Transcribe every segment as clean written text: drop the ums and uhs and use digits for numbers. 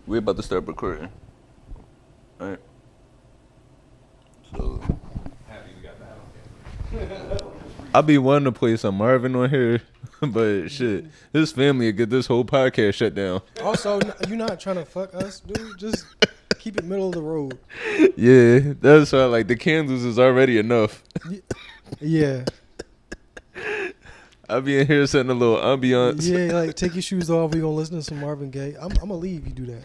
We're about to start recording. All right. So Happy we got that. Okay. I be wanting to play some Marvin on here, but shit, his family would get this whole podcast shut down. Also, you're not trying to fuck us, dude. Just keep it middle of the road. Yeah, that's why like the candles is already enough. Yeah. I be in here setting a little ambiance. Yeah, like take your shoes off. We gonna listen to some Marvin Gaye. I'm gonna leave you do that.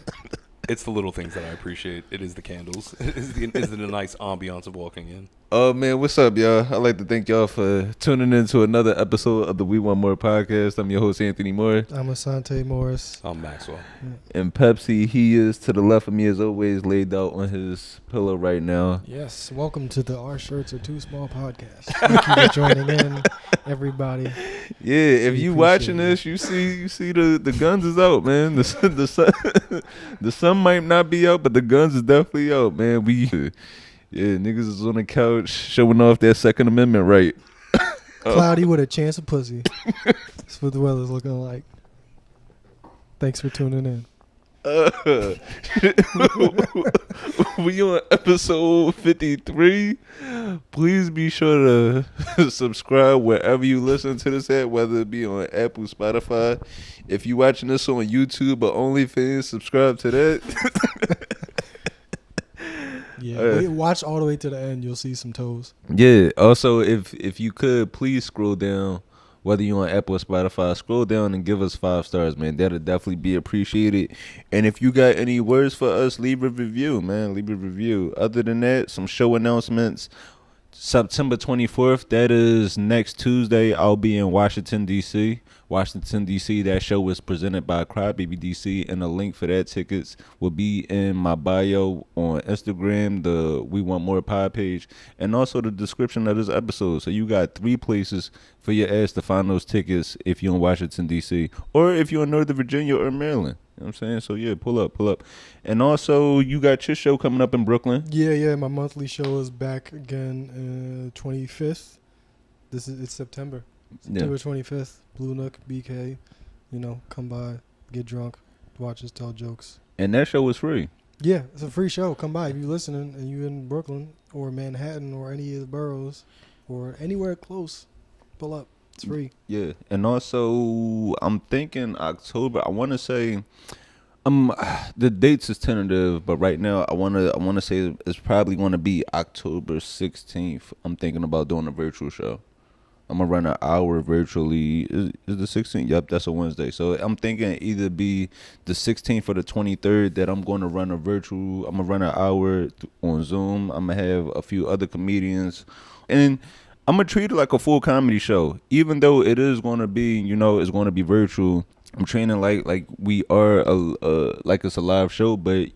It's the little things that I appreciate. It is the candles. Is it a nice ambiance of walking in? Oh man, what's up, y'all? I'd like to thank y'all for tuning in to another episode of the We Want More podcast. I'm your host, Anthony Moore. I'm Asante Morris. I'm Maxwell. And Pepsi, he is to the left of me as always, laid out on his pillow right now. Yes, welcome to the Our Shirts Are Too Small podcast. Thank you for joining in, everybody. Yeah, if We you appreciate watching it. this, you see the guns is out, man. The sun the sun might not be out, but the guns is definitely out, man. Niggas is on the couch showing off their Second Amendment right. Cloudy with a chance of pussy. That's what the weather's looking like. Thanks for tuning in. We on episode 53. Please be sure to subscribe wherever you listen to this at, whether it be on Apple, Spotify. If you watching this on YouTube or OnlyFans, subscribe to that. Yeah, watch all the way to the end. You'll see some toes. Yeah. Also, if you could, please scroll down. Whether you're on Apple or Spotify, scroll down and give us 5 stars, man. That'll definitely be appreciated. And if you got any words for us, leave a review, man. Leave a review. Other than that, some show announcements. September 24th, that is next Tuesday, I'll be in Washington, D.C. Washington, D.C., that show is presented by Crybaby D.C., and the link for that tickets will be in my bio on Instagram, the We Want More pod page, and also the description of this episode. So you got 3 places for your ass to find those tickets if you're in Washington, D.C., or if you're in Northern Virginia or Maryland. You know what I'm saying? So, yeah, pull up. And also, you got your show coming up in Brooklyn. Yeah. My monthly show is back again, 25th. It's September. September 25th. Blue Nook, BK. Come by, get drunk, watch us tell jokes. And that show is free. Yeah, it's a free show. Come by if you're listening and you're in Brooklyn or Manhattan or any of the boroughs or anywhere close. Pull up. It's free. Yeah, and also I'm thinking October. I want to say, the dates is tentative, but right now I wanna say it's probably going to be October 16th. I'm thinking about doing a virtual show. I'm gonna run an hour virtually. Is the 16th? Yep, that's a Wednesday. So I'm thinking either be the 16th or the 23rd that I'm going to run a virtual. I'm gonna run an hour on Zoom. I'm gonna have a few other comedians, and I'm gonna treat it like a full comedy show, even though it is gonna be, it's gonna be virtual. I'm training like we are like it's a live show, but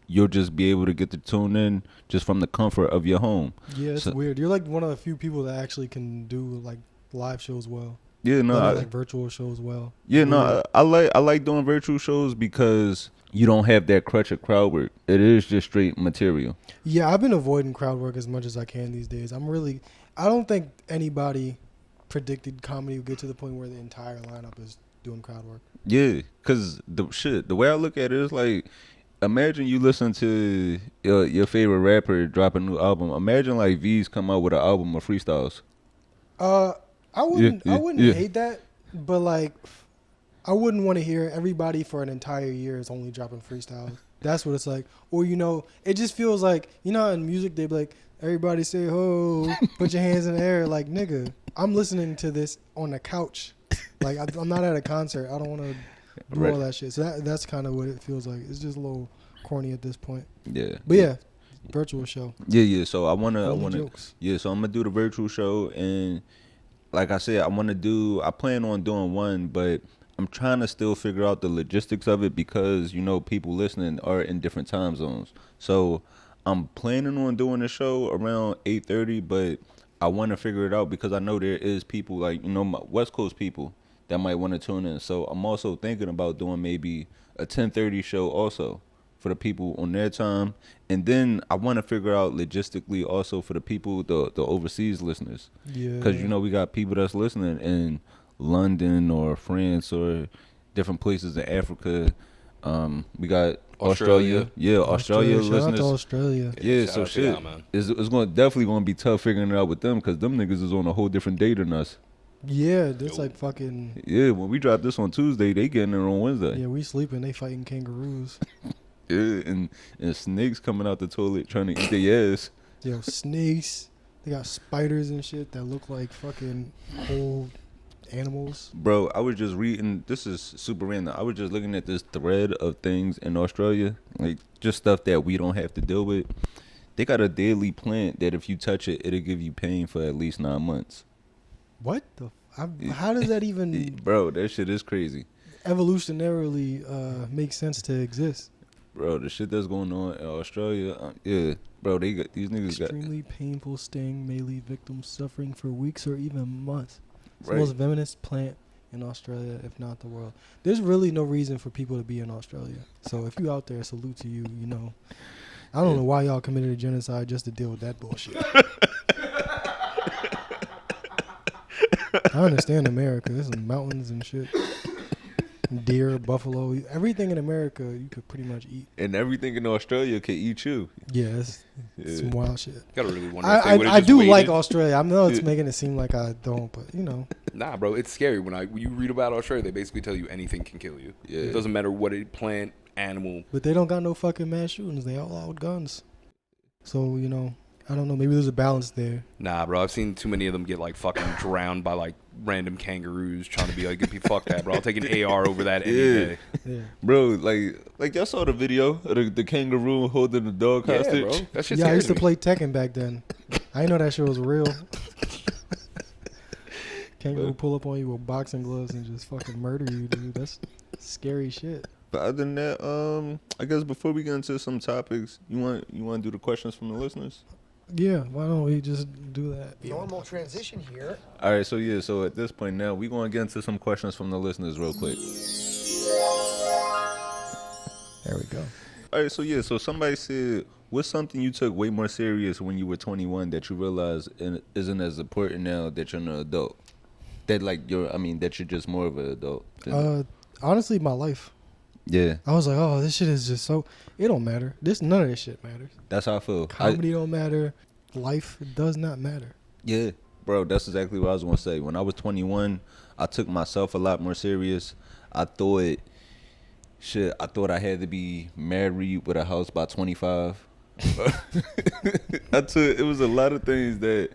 you'll just be able to get to tune in just from the comfort of your home. Yeah, it's weird. You're like one of the few people that actually can do like live shows well. Yeah, no, like virtual shows well. Yeah, no, I like doing virtual shows because you don't have that crutch of crowd work. It is just straight material. Yeah, I've been avoiding crowd work as much as I can these days. I don't think anybody predicted comedy would get to the point where the entire lineup is doing crowd work. Yeah, because the way I look at it is like, imagine you listen to your favorite rapper drop a new album. Imagine like V's come out with an album of freestyles. I wouldn't hate that, but like I wouldn't want to hear everybody for an entire year is only dropping freestyles. That's what it's like. Or it just feels like, how in music they be like, everybody say ho, put your hands in the air. Like, nigga, I'm listening to this on the couch. Like, I'm not at a concert. I don't want to do all that shit. So that's kind of what it feels like. It's just a little corny at this point. Yeah. But yeah, virtual show. Yeah. So I wanna. Jokes. Yeah. So I'm gonna do the virtual show, and like I said, I plan on doing one, but I'm trying to still figure out the logistics of it because people listening are in different time zones. So I'm planning on doing the show around 8:30, but I want to figure it out because I know there is people like my West Coast people that might want to tune in. So I'm also thinking about doing maybe a 10:30 show also for the people on their time, and then I want to figure out logistically also for the people, the overseas listeners. Yeah. Because we got people that's listening in London or France or different places in Africa. We got Australia. Yeah, Australia Shout out listeners. to Australia. Yeah, shout so out to shit. y'all, man. It's definitely going to be tough figuring it out with them because them niggas is on a whole different day than us. Yeah, that's like fucking. Yeah, when we drop this on Tuesday, they getting there on Wednesday. Yeah, we sleeping. They fighting kangaroos. Yeah, and snakes coming out the toilet trying to eat their ass. Yo, snakes. They got spiders and shit that look like fucking whole animals. Bro, I was just reading. This is super random. I was just looking at this thread of things in Australia, like just stuff that we don't have to deal with. They got a deadly plant that if you touch it, it'll give you pain for at least 9 months. What the? How does that even Bro, that shit is crazy. evolutionarily make sense to exist? Bro, the shit that's going on in Australia, yeah, bro, they got these niggas Extremely painful sting may leave victims suffering for weeks or even months. It's Right. the most venomous plant in Australia, if not the world. There's really no reason for people to be in Australia. So if you out there, salute to you. You know, I don't know why y'all committed a genocide just to deal with that bullshit. I understand America. There's some mountains and shit. Deer, buffalo, everything in America you could pretty much eat. and everything in Australia can eat you. Yeah, it's some wild shit. Gotta really wonder if they would've I just do waited. like Australia. I know it's making it seem like I don't, but you know. Nah, bro, it's scary when you read about Australia. They basically tell you anything can kill you. Yeah. It doesn't matter what it plant, animal. But they don't got no fucking mass shootings. They all out with guns. So, you know, I don't know. Maybe there's a balance there. Nah, bro, I've seen too many of them get like fucking drowned by like random kangaroos trying to be like, fuck that, bro. I'll take an AR over that any day. Yeah. Bro, like y'all saw the video of the kangaroo holding the dog Yeah, hostage. bro. That shit Yeah, I scares used to me. play Tekken back then. I didn't know that shit was real. Kangaroo pull up on you with boxing gloves and just fucking murder you, dude. That's scary shit. But other than that, I guess before we get into some topics, you want to do the questions from the listeners? Yeah, why don't we just do that? Normal transition here. All right, so at this point now, we're going to get into some questions from the listeners real quick. There we go. All right, so somebody said, what's something you took way more serious when you were 21 that you realize isn't as important now that you're an adult? That that you're just more of an adult. Honestly, my life. Yeah, I was like, oh, this shit is just so. It don't matter. None of this shit matters. that's how I feel. Comedy don't matter. Life does not matter. Yeah, bro, that's exactly what I was going to say. When I was 21, I took myself a lot more serious. I thought I had to be married with a house by 25. It was a lot of things that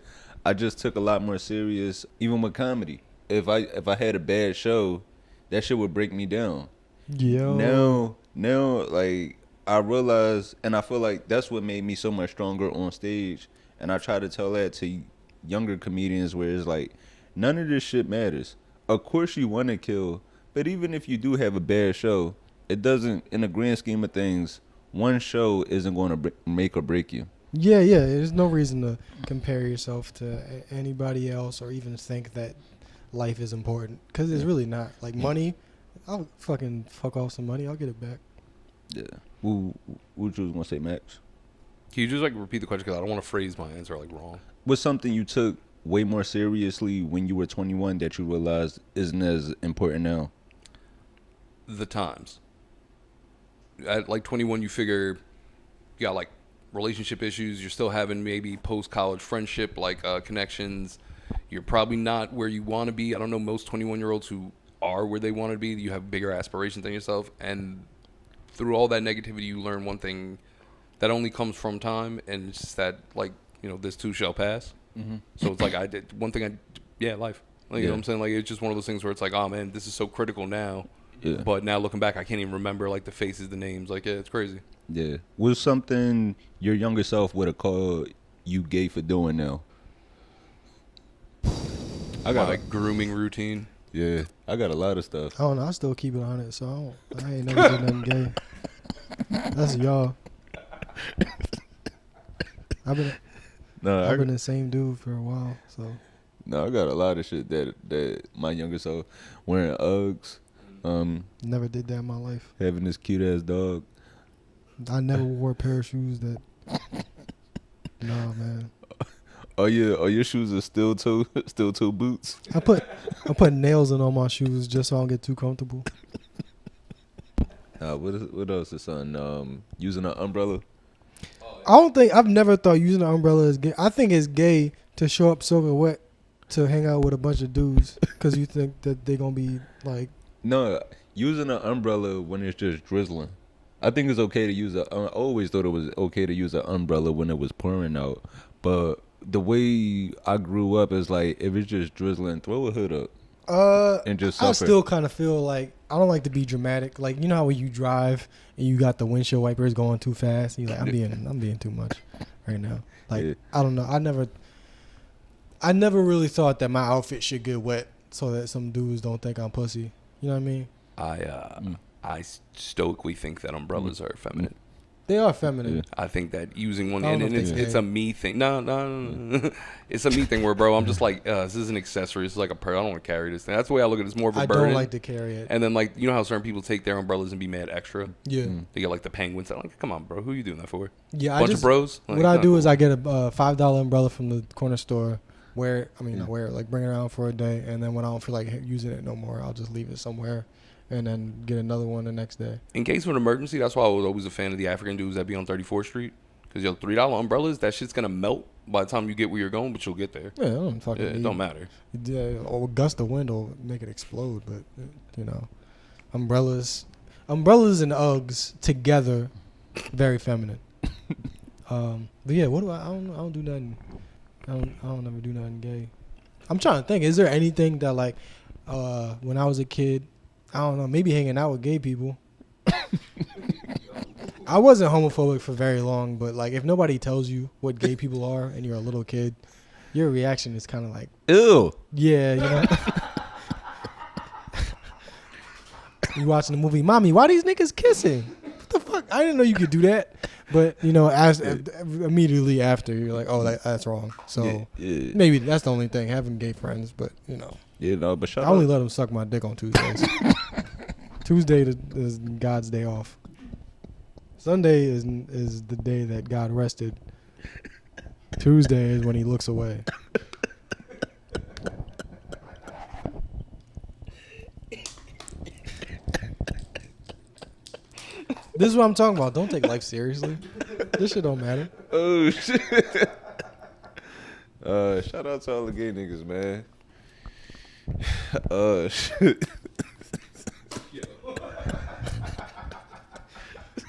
I just took a lot more serious, even with comedy. If I had a bad show, that shit would break me down. Yo. Now, like, I realize, and I feel like that's what made me so much stronger on stage. And I try to tell that to younger comedians where it's like, none of this shit matters. Of course you want to kill, but even if you do have a bad show, it doesn't, in the grand scheme of things, one show isn't going to make or break you. Yeah. There's no reason to compare yourself to anybody else or even think that life is important. Because it's really not. Like, money, I'll fucking fuck off some money. I'll get it back. Yeah. What you was going to say, Max? Can you just like repeat the question because I don't want to phrase my answer like wrong. What's something you took way more seriously when you were 21 that you realized isn't as important now? The times. At like 21, you figure you got like relationship issues. You're still having maybe post-college friendship like connections. You're probably not where you want to be. I don't know most 21-year-olds who are where they want to be. You have bigger aspirations than yourself. And through all that negativity, you learn one thing that only comes from time. And it's just that, like, you know, this too shall pass. Mm-hmm. So it's like life. Like, you know what I'm saying? Like, it's just one of those things where it's like, oh, man, this is so critical now. Yeah. But now looking back, I can't even remember, like, the faces, the names. Like, yeah, it's crazy. Yeah. What's something your younger self would have called you gay for doing now? I got like grooming routine. Yeah, I got a lot of stuff. I don't know. I still keep it on it, so I ain't never did nothing gay. That's y'all. I've been the same dude for a while, so. No, I got a lot of shit that my younger self wearing Uggs. Never did that in my life. Having this cute ass dog. I never wore a pair of shoes that. Nah, man. Oh your shoes are steel toe boots. I put nails in all my shoes just so I don't get too comfortable. What else is on? Using an umbrella. I've never thought using an umbrella is gay. I think it's gay to show up soaking wet to hang out with a bunch of dudes because you think that they're gonna be like. No, using an umbrella when it's just drizzling. I think it's okay to use I always thought it was okay to use an umbrella when it was pouring out. But the way I grew up is like if it's just drizzling, throw a hood up. And just suffer. I still kind of feel like I don't like to be dramatic. Like you know how when you drive and you got the windshield wipers going too fast, and you're like I'm being too much right now. Like yeah. I don't know. I never really thought that my outfit should get wet so that some dudes don't think I'm pussy. You know what I mean? I stoically think that umbrellas are feminine. They are feminine. Yeah. I think that using one, and it's a me thing. No. It's a me thing where, bro, I'm just like, this is an accessory. It's like a pearl. I don't want to carry this thing. That's the way I look at it. It's more of a burden. I don't like to carry it. And then, like, you know how certain people take their umbrellas and be mad extra? Yeah. They get, like, the penguins. I'm like, come on, bro. Who are you doing that for? Yeah, Bunch of bros? Like, what I do is I get a $5 umbrella from the corner store, wear it, bring it around for a day, and then when I don't feel like using it no more, I'll just leave it somewhere. And then get another one the next day. In case of an emergency, that's why I was always a fan of the African dudes that be on 34th Street. Because, $3 umbrellas, that shit's going to melt by the time you get where you're going, but you'll get there. Yeah, it don't matter. Yeah, or a gust of wind will make it explode. But, umbrellas and Uggs together, very feminine. But, yeah, what do I don't do nothing. I don't ever do nothing gay. I'm trying to think. Is there anything that, like, when I was a kid, I don't know, maybe hanging out with gay people. I wasn't homophobic for very long, but like if nobody tells you what gay people are and you're a little kid, your reaction is kind of like, ew. Yeah, You watching the movie, Mommy, why these niggas kissing? What the fuck? I didn't know you could do that. But, immediately after, you're like, oh, that's wrong. So maybe that's the only thing, having gay friends, but, but I only let them suck my dick on Tuesdays. Tuesday is God's day off. Sunday is the day that God rested. Tuesday is when he looks away. This is what I'm talking about. Don't take life seriously. This shit don't matter. Oh, shit. Shout out to all the gay niggas, man. Shit.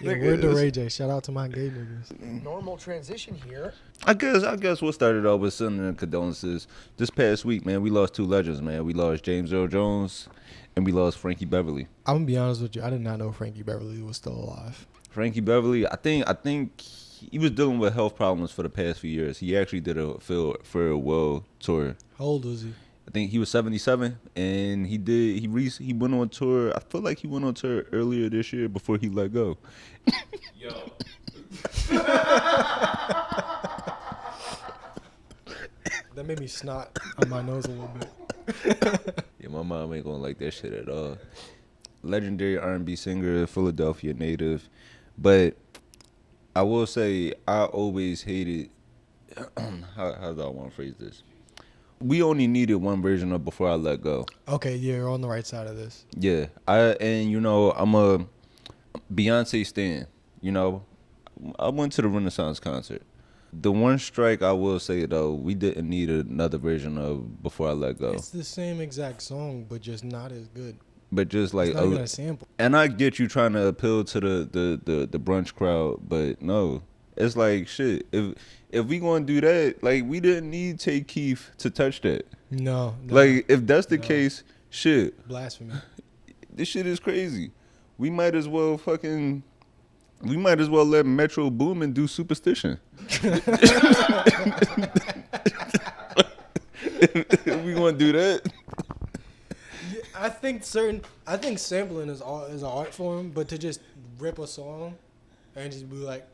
Yeah, word to Ray J. Shout out to my gay niggas. Normal transition here. I guess we'll start it off with sending condolences. This past week, man, we lost two legends, man. We lost James Earl Jones and we lost Frankie Beverly. I'm gonna be honest with you. I did not know Frankie Beverly was still alive. Frankie Beverly, I think he was dealing with health problems for the past few years. He actually did a farewell tour. How old was he? I think he was 77, and he went on tour. I feel like he went on tour earlier this year before he let go. Yo. That made me snot on my nose a little bit. Yeah, my mom ain't gonna like that shit at all. Legendary R&B singer, Philadelphia native, but I will say I always hated. How do I want to phrase this? We only needed one version of Before I Let Go. Okay, yeah, you're on the right side of this. Yeah, I'm a Beyonce stan. I went to the Renaissance concert. The one strike I will say though, we didn't need another version of Before I Let Go. It's the same exact song, but just not as good. But just like it's not even a sample. And I get you trying to appeal to the brunch crowd, but no, it's like shit. If we gonna do that, like we didn't need Tay Keith to touch that. No. Like if that's the case, shit. Blasphemy. This shit is crazy. We might as well let Metro Boomin do Superstition. If we gonna do that. I think sampling is an art form, but to just rip a song and just be like,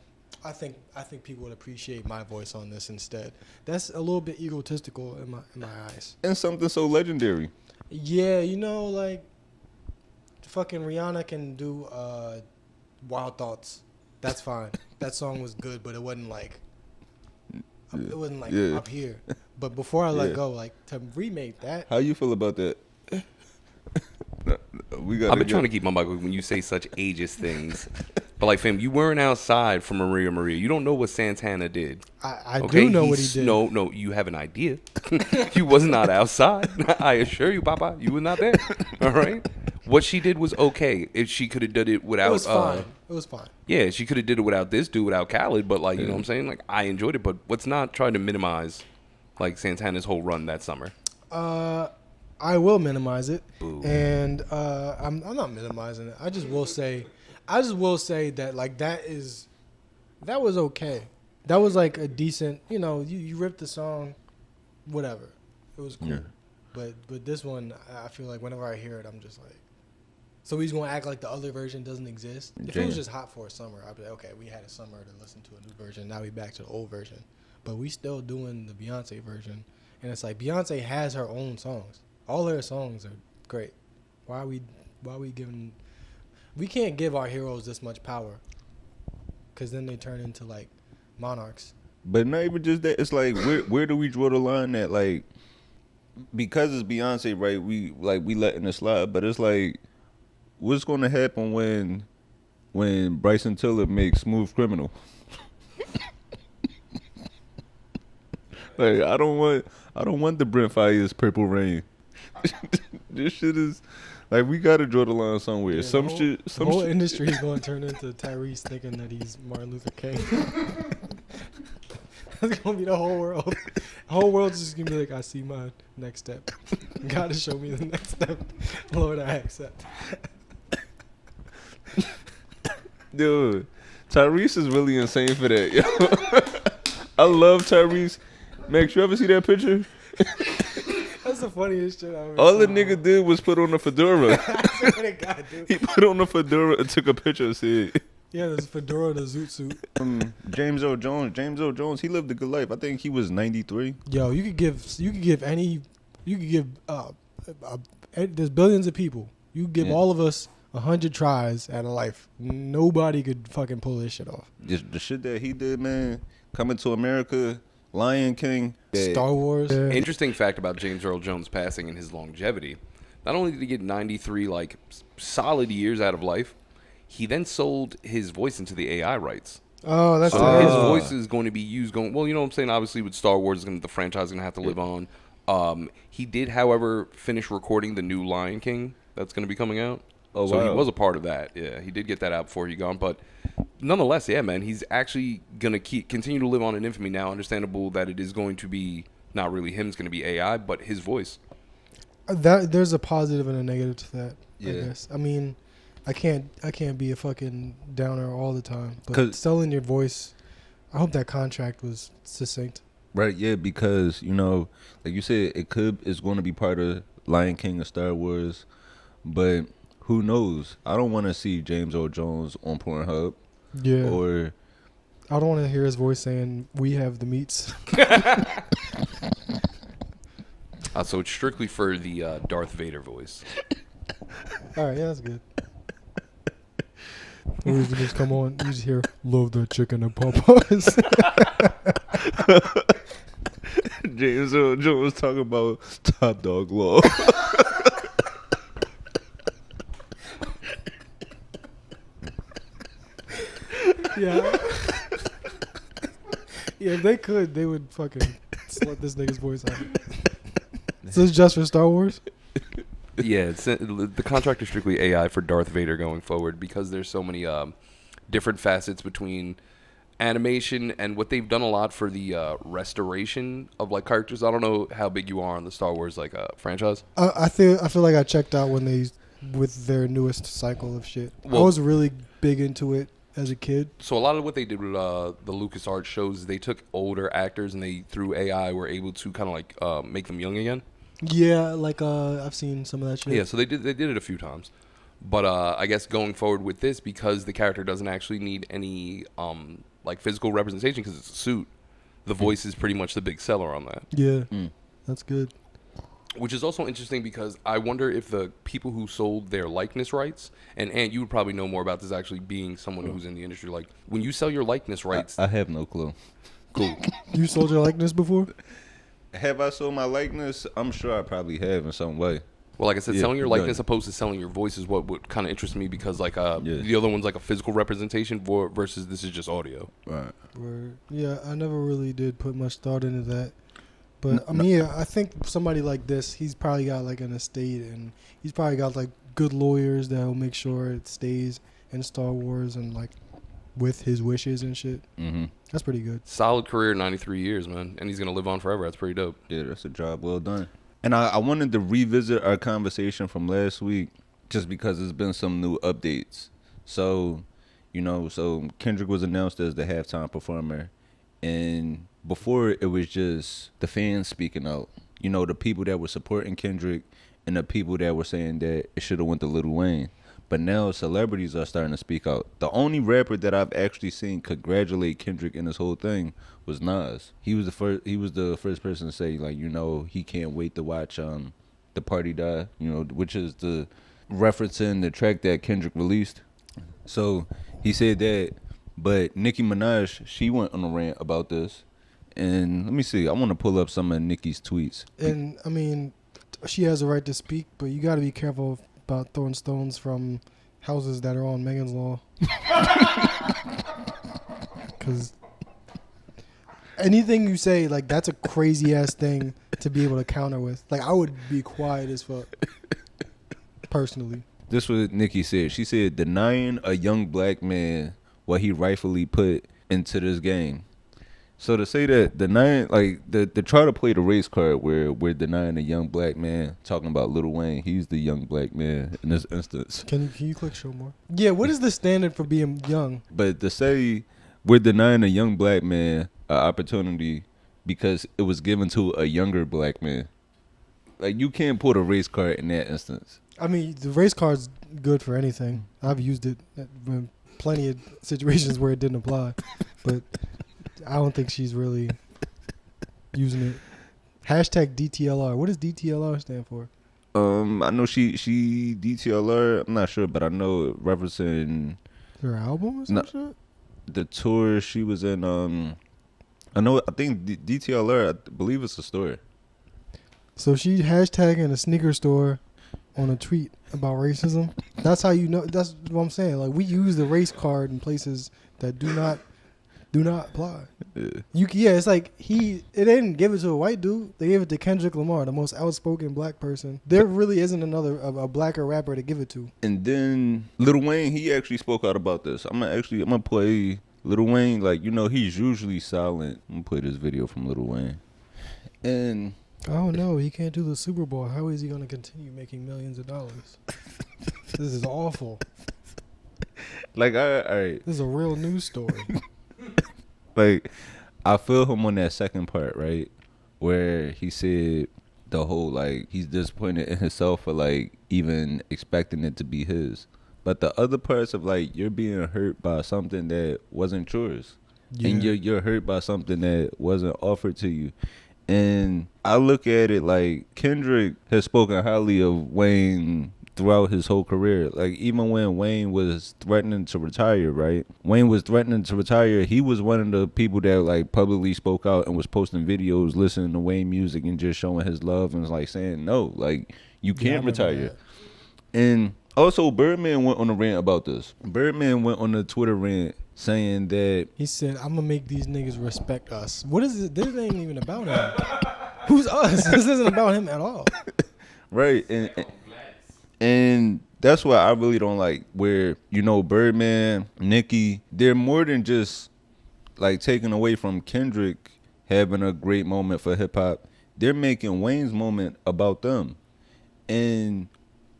I think people would appreciate my voice on this instead. That's a little bit egotistical in my eyes. And something so legendary. Yeah, like fucking Rihanna can do Wild Thoughts. That's fine. That song was good, but it wasn't like up here. But Before I Let Go, like to remake that. How you feel about that? I've been trying to keep my mic when you say such ageist things. But like, fam, you weren't outside for Maria Maria. You don't know what Santana did. I do know what he did. No, you have an idea. You was not outside. I assure you, Papa, you were not there. All right. What she did was okay. If she could have done it without, it was fine. It was fine. Yeah, she could have did it without this dude, without Khaled. But like, you know what I'm saying? Like, I enjoyed it. But let's not try to minimize like Santana's whole run that summer. I will minimize it, Boo. and I'm not minimizing it. I just will say that like that was okay. That was like a decent, you ripped the song, whatever. It was cool. Yeah. But this one, I feel like whenever I hear it, I'm just like, so he's gonna act like the other version doesn't exist. If it was just hot for a summer, I'd be like, okay, we had a summer to listen to a new version. Now we back to the old version, but we still doing the Beyonce version, and it's like Beyonce has her own songs. All her songs are great. Why are we giving? We can't give our heroes this much power, because then they turn into like monarchs. But not even just that. It's like where do we draw the line that like, because it's Beyonce, right? We letting it slide, but it's like, what's going to happen when Bryson Tiller makes Smooth Criminal? Like I don't want the Brent Fayez Purple Rain. This shit is like, we gotta draw the line somewhere. Yeah, the whole industry is going to turn into Tyrese thinking that he's Martin Luther King. That's gonna be the whole world. The whole world's just gonna be like, I see my next step. Gotta show me the next step. Lord, I accept. Dude, Tyrese is really insane for that. Yo. I love Tyrese. Max, you ever see that picture? That's the funniest shit I've ever All the nigga did was put on a fedora. That's what it got, dude. He put on a fedora and took a picture and said, yeah, there's a fedora and a zoot suit. James Earl Jones, he lived a good life. I think he was 93. Yo, there's billions of people. You could give all of us 100 tries at a life. Nobody could fucking pull this shit off. Just the shit that he did, man. Coming to America, Lion King, Star Wars. Yeah. Interesting fact about James Earl Jones passing and his longevity. Not only did he get 93 like solid years out of life, he then sold his voice into the AI rights. Oh, that's so his voice is going to be used well, you know what I'm saying? Obviously with Star Wars, the franchise is going to have to live on. He did, however, finish recording the new Lion King that's going to be coming out. Oh, so wow. he was a part of that. Yeah, he did get that out before he gone. But nonetheless, yeah, man, he's actually going to continue to live on in infamy now. Understandable that it is going to be not really him. It's going to be AI, but his voice. There's a positive and a negative to that, yeah. I guess. I mean, I can't be a fucking downer all the time. But selling your voice, I hope that contract was succinct. Right, yeah, because, like you said, it's going to be part of Lion King or Star Wars, but who knows? I don't want to see James Earl Jones on Pornhub. Yeah. Or I don't want to hear his voice saying, "We have the meats." So it's strictly for the Darth Vader voice. All right, yeah, that's good. Or you just come on, you just hear, "Love that chicken and Popeyes." James Earl Jones talking about Top Dog Law. Yeah. Yeah, if they could, they would fucking slut this nigga's voice out. So it's just for Star Wars? Yeah, the contract is strictly AI for Darth Vader going forward because there's so many different facets between animation and what they've done a lot for the restoration of like characters. I don't know how big you are on the Star Wars franchise. I feel like I checked out when they with their newest cycle of shit. Well, I was really big into it as a kid. So a lot of what they did with the LucasArts shows, they took older actors and they through AI were able to kind of like make them young again. Yeah, like I've seen some of that shit. Yeah, so they did it a few times. But I guess going forward with this, because the character doesn't actually need any like physical representation because it's a suit, the voice is pretty much the big seller on that. Yeah, that's good. Which is also interesting because I wonder if the people who sold their likeness rights, and you would probably know more about this actually being someone who's in the industry, like when you sell your likeness rights. I have no clue. Cool. You sold your likeness before? Have I sold my likeness? I'm sure I probably have in some way. Well, like I said, selling your likeness opposed to selling your voice is what would kind of interest me because, like, the other one's like a physical representation versus this is just audio. Right. Yeah, I never really did put much thought into that. But, I mean, yeah, I think somebody like this, he's probably got, like, an estate, and he's probably got, like, good lawyers that'll make sure it stays in Star Wars and, like, with his wishes and shit. Mm-hmm. That's pretty good. Solid career, 93 years, man. And he's going to live on forever. That's pretty dope. Yeah, that's a job well done. And I wanted to revisit our conversation from last week just because there's been some new updates. So, so Kendrick was announced as the halftime performer. And before it was just the fans speaking out. The people that were supporting Kendrick and the people that were saying that it should have went to Lil Wayne. But now celebrities are starting to speak out. The only rapper that I've actually seen congratulate Kendrick in this whole thing was Nas. He was the first person to say, like, he can't wait to watch The Party Die, which is the referencing the track that Kendrick released. So he said that. But Nicki Minaj, she went on a rant about this. And let me see. I want to pull up some of Nicki's tweets. And, I mean, she has a right to speak, but you got to be careful about throwing stones from houses that are on Megan's Law. Because anything you say, like, that's a crazy-ass thing to be able to counter with. Like, I would be quiet as fuck, personally. This was what Nicki said. She said, denying a young black man what he rightfully put into this game. So to say that denying, like, the try to play the race card where we're denying a young black man, talking about Lil Wayne, he's the young black man in this instance. Can you click show more? Yeah, what is the standard for being young? But to say we're denying a young black man an opportunity because it was given to a younger black man, like, you can't pull the race card in that instance. I mean, the race card's good for anything. I've used it in plenty of situations where it didn't apply, but I don't think she's really using it. Hashtag DTLR. What does DTLR stand for? I know she DTLR. I'm not sure, but I know it referencing her album or some shit. The tour she was in. I think DTLR. I believe it's a store. So she hashtagging a sneaker store on a tweet about racism. That's how you know. That's what I'm saying. Like, we use the race card in places that do not apply. Yeah. It's like they didn't give it to a white dude. They gave it to Kendrick Lamar, the most outspoken black person. There really isn't a blacker rapper to give it to. And then Lil Wayne, he actually spoke out about this. I'm gonna play Lil Wayne. Like, he's usually silent. I'm gonna play this video from Lil Wayne. And oh no, he can't do the Super Bowl. How is he gonna continue making millions of dollars? This is awful. Like, all right. This is a real news story. Like, I feel him on that second part, right? Where he said the whole, like, he's disappointed in himself for, like, even expecting it to be his. But the other parts of, like, you're being hurt by something that wasn't yours. Yeah. And you're hurt by something that wasn't offered to you. And I look at it like Kendrick has spoken highly of Wayne throughout his whole career. Like, even when Wayne was threatening to retire, right? Wayne was threatening to retire. He was one of the people that, like, publicly spoke out and was posting videos, listening to Wayne music and just showing his love and, like, saying, no, like, you can't retire. And also, Birdman went on a rant about this. Birdman went on a Twitter rant saying that he said, I'm gonna make these niggas respect us. What is it? This ain't even about him. Who's us? This isn't about him at all. Right. And that's why I really don't like where, Birdman, Nicki, they're more than just, like, taking away from Kendrick having a great moment for hip hop. They're making Wayne's moment about them. And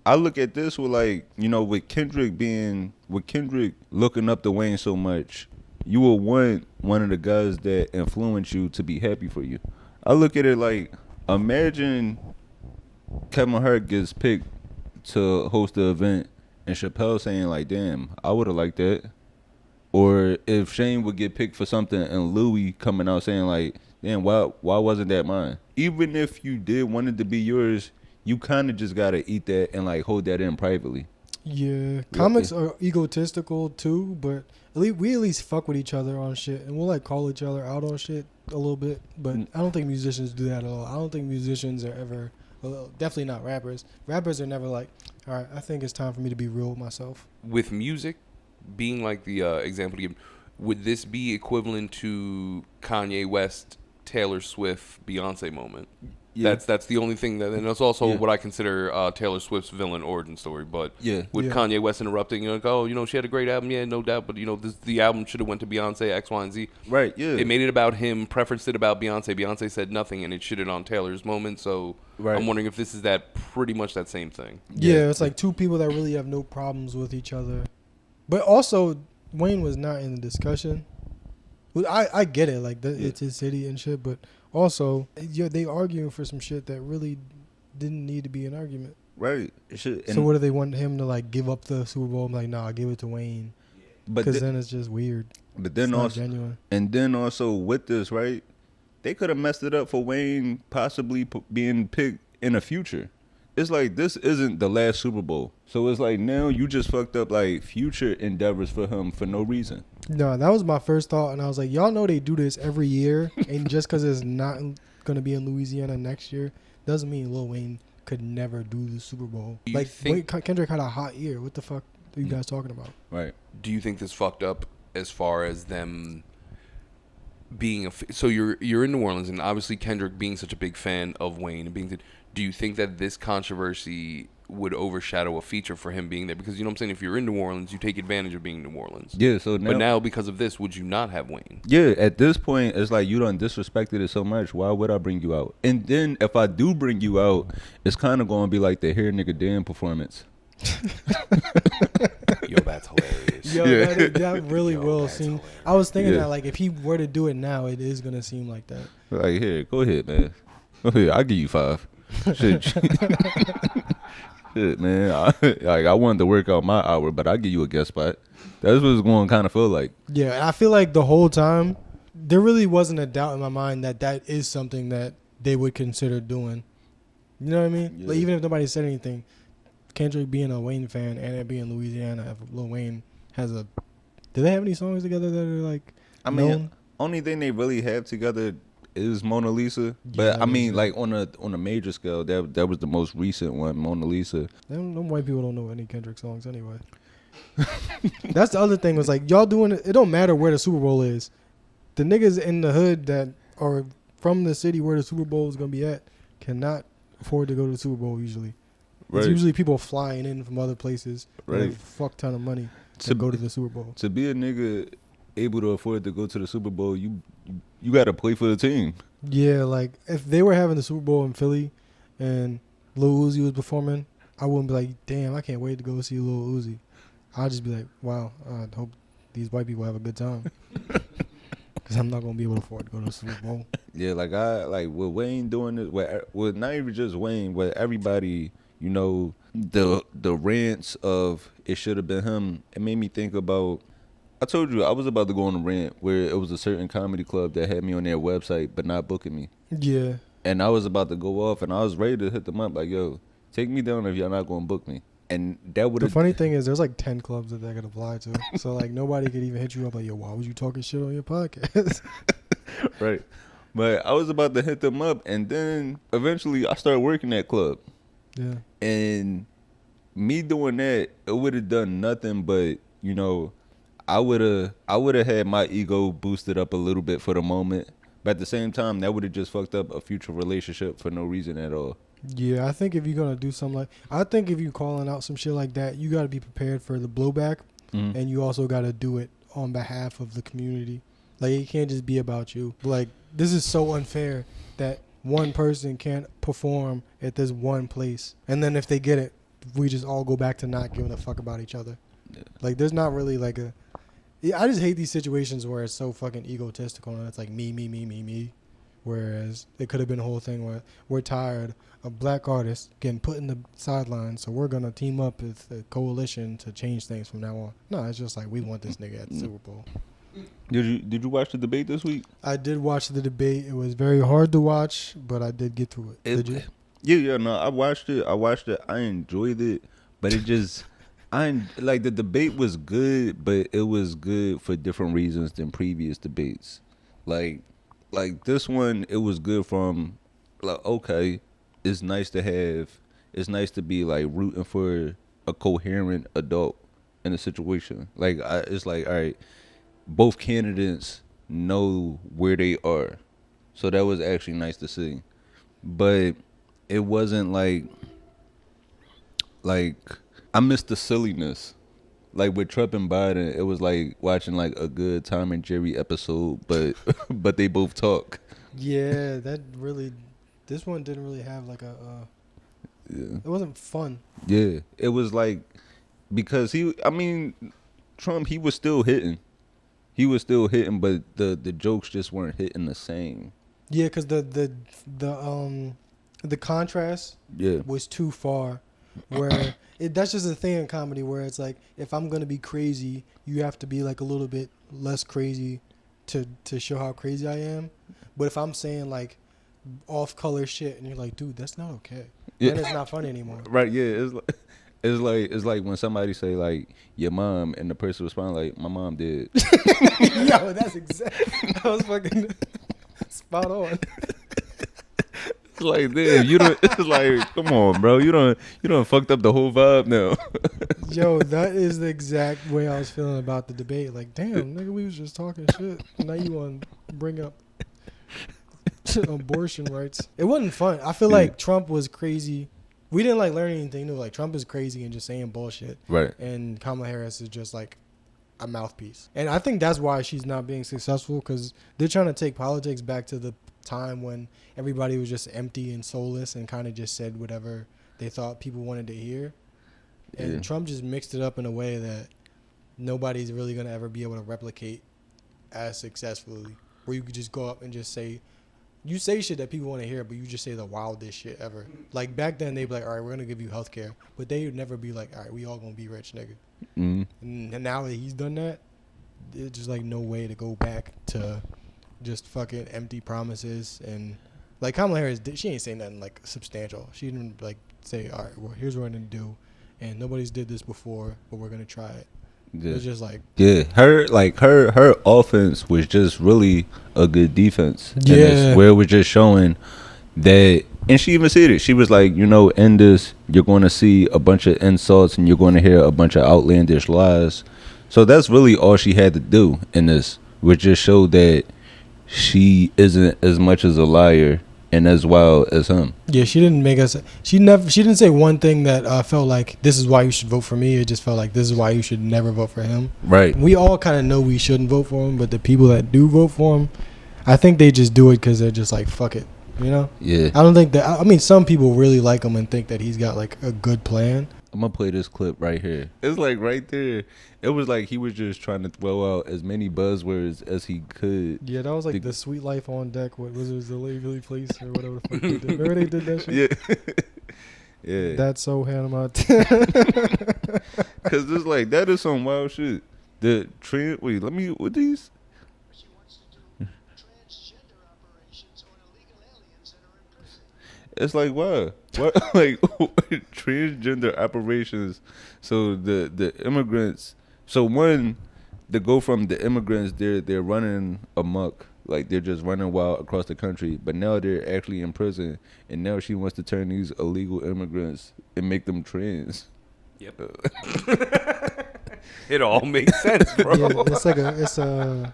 I look at this with, like, with Kendrick looking up to Wayne so much, you will want one of the guys that influence you to be happy for you. I look at it like, imagine Kevin Hart gets picked to host the event and Chappelle saying, like, damn, I would have liked that. Or if Shane would get picked for something and Louis coming out saying, like, damn, why wasn't that mine? Even if you did want it to be yours, you kind of just got to eat that and, like, hold that in privately. Yeah. Comics are egotistical too, but we at least fuck with each other on shit, and we'll, like, call each other out on shit a little bit, but I don't think musicians do that at all. I don't think musicians are ever Well, definitely not rappers. Rappers are never like, all right, I think it's time for me to be real with myself. With music being like the example to give, would this be equivalent to Kanye West, Taylor Swift, Beyonce moment? Yeah. That's the only thing that, and that's also Yeah. what I consider Taylor Swift's villain origin story. But Yeah. with Yeah. Kanye West interrupting, you know, like, oh, you know, she had a great album, yeah, no doubt, but you know, the album should have went to Beyonce, X, Y, and Z. Right. Yeah. It made it about him, preferenced it about Beyonce. Beyonce said nothing, and it shitted on Taylor's moment. So Right. I'm wondering if this is that pretty much that same thing. Yeah, it's like two people that really have no problems with each other. But also, Wayne was not in the discussion. Well, I get it, like it's his city and shit, but also they arguing for some shit that really didn't need to be an argument. Right. So what do they want him to like give up the Super Bowl? I'm like, nah, give it to Wayne. But Because then it's just weird. But then It's not also, genuine. and then also with this, right? They could have messed it up for Wayne possibly being picked in the future. It's like this isn't the last Super Bowl, so it's like now you just fucked up like future endeavors for him for no reason. No, that was my first thought, and I was like, y'all know they do this every year, and just because it's not going to be in Louisiana next year doesn't mean Lil Wayne could never do the Super Bowl. Do you Like think- Kendrick had a hot year. What the fuck are you guys talking about? Right. Do you think this fucked up as far as them being so you're in New Orleans, and obviously Kendrick being such a big fan of Wayne and being, do you think that this controversy would overshadow a feature for him being there? Because you know what I'm saying, if you're in New Orleans, you take advantage of being in New Orleans. Yeah. So now, But now because of this, would you not have Wayne? yeah, at this point, it's like you done disrespected it so much. Why would I bring you out? And then if I do bring you out, it's kind of going to be like the Here Nigga Dan performance. Yo, that's hilarious. Yo, Yeah. that really Yo, will that's seem. hilarious. I was thinking Yeah. that like if he were to do it now, it is gonna seem like that. Like, here, go ahead, man. Go ahead, I'll give you 5. Shit, shit, man. I wanted to work out my hour, but I'll give you a guest spot. That's what it's going to kind of feel like. Yeah, and I feel like the whole time there really wasn't a doubt in my mind that that is something that they would consider doing. You know what I mean? Yeah. Like even if nobody said anything, Kendrick being a Wayne fan and it being Louisiana, if Lil Wayne has a, do they have any songs together that are like? I mean, known? only thing they really have together is Mona Lisa. But Yeah, I mean, yeah. like on a major scale, that was the most recent one, Mona Lisa. Them white people don't know any Kendrick songs anyway. That's the other thing was like y'all doing it. It don't matter where the Super Bowl is. The niggas in the hood that are from the city where the Super Bowl is gonna be at cannot afford to go to the Super Bowl usually. Right. It's usually people flying in from other places with Right. a fuck ton of money to To- go to the Super Bowl. To be a nigga able to afford to go to the Super Bowl, you got to play for the team. Yeah, like if they were having the Super Bowl in Philly and Lil Uzi was performing, I wouldn't be like, damn, I can't wait to go see Lil Uzi. I'd just be like, wow, I hope these white people have a good time. Because I'm not going to be able to afford to go to the Super Bowl. Yeah, like with Wayne doing this, with not even just Wayne, with everybody, you know, the rants of it should have been him. It made me think about. I told you I was about to go on a rant where it was a certain comedy club that had me on their website but not booking me, Yeah. and I was about to go off, and I was ready to hit them up like, yo, take me down if y'all not going to book me, and that would The have. funny thing is there's like 10 clubs that they could apply to. So like nobody could even hit you up like, yo, why was you talking shit on your podcast? Right. But I was about to hit them up, and then eventually I started working that club. Yeah. And me doing that, it would have done nothing but, you know, I would have had my ego boosted up a little bit for the moment. But at the same time, that would have just fucked up a future relationship for no reason at all. Yeah, I think if you're gonna do something like, I think if you calling out some shit like that, you got to be prepared for the blowback, and you also got to do it on behalf of the community. Like it can't just be about you. Like this is so unfair that one person can't perform at this one place, and then if they get it, we just all go back to not giving a fuck about each other. Yeah. Like there's not really like a. Yeah, I just hate these situations where it's so fucking egotistical and it's like me. Whereas it could have been a whole thing where we're tired of black artists getting put in the sidelines, so we're gonna team up with a coalition to change things from now on. No, it's just like we want this nigga at the Super Bowl. Did you watch the debate this week? I did watch the debate. It was very hard to watch, but I did get through it. Did you? Yeah, no, I watched it. I enjoyed it, but it just, like the debate was good, but it was good for different reasons than previous debates. Like this one, it was good from, like, okay, it's nice to have. It's nice to be like rooting for a coherent adult in a situation. Like it's like, all right, both candidates know where they are, so that was actually nice to see. But it wasn't like I missed the silliness. Like with Trump and Biden, it was like watching like a good Tom and Jerry episode, but but they both talk. Yeah, that really. This one didn't really have like a. Yeah. It wasn't fun. Yeah, it was like because Trump, he was still hitting. He was still hitting, but the jokes just weren't hitting the same. Yeah, because the contrast was too far. Where that's just a thing in comedy where it's like if I'm gonna be crazy, you have to be like a little bit less crazy to show how crazy I am. But if I'm saying like off color shit and you're like, dude, that's not okay. Yeah. Then it's not funny anymore. Right? Yeah. It's like when somebody say like your mom and the person respond like my mom did. Yo, that's exactly. That was fucking spot on. It's like damn, you don't. It's like come on, bro. You don't fucked up the whole vibe now. Yo, that is the exact way I was feeling about the debate. Like, damn, nigga, we was just talking shit. Now you want to bring up abortion rights. It wasn't fun. I feel like Trump was crazy. We didn't like learn anything new. Like Trump is crazy and just saying bullshit. Right. And Kamala Harris is just like a mouthpiece. And I think that's why she's not being successful because they're trying to take politics back to the time when everybody was just empty and soulless and kind of just said whatever they thought people wanted to hear. And Trump just mixed it up in a way that nobody's really going to ever be able to replicate as successfully. Where you could just go up and just say, you say shit that people want to hear, but you just say the wildest shit ever. Like back then, they'd be like, all right, we're going to give you health care. But they would never be like, all right, we all going to be rich, nigga. Mm-hmm. And now that he's done that, there's just like no way to go back to just fucking empty promises. And like Kamala Harris, she ain't saying nothing like substantial. She didn't like say, all right, well, here's what we're going to do. And nobody's did this before, but we're going to try it. Yeah. It was just like her offense was just really a good defense. Yeah, where it was just showing that, and she even said it. She was like, in this, you're going to see a bunch of insults and you're going to hear a bunch of outlandish lies. So that's really all she had to do in this, which just showed that she isn't as much as a liar and as wild as him. Yeah, she didn't make us. She didn't say one thing that felt like this is why you should vote for me. It just felt like this is why you should never vote for him. Right. We all kind of know we shouldn't vote for him, but the people that do vote for him, I think they just do it because they're just like fuck it, Yeah. I don't think that. I mean, some people really like him and think that he's got like a good plan. I'm gonna play this clip right here. It's like right there. It was like he was just trying to throw out as many buzzwords as he could. Yeah, that was like the Sweet Life on Deck. What was it? The Legally Place or whatever the fuck they did. Remember they did that shit? Yeah. Yeah. That's so Hannah. Cause it's like that is some wild shit. The trend. Wait, let me. What these? She wants to do transgender operations on illegal aliens that are in prison. It's like what? What like transgender operations? So the immigrants. So one, to go from the immigrants, they're running amok, like they're just running wild across the country. But now they're actually in prison, and now she wants to turn these illegal immigrants and make them trans. Yep. It all makes sense, bro. Yeah,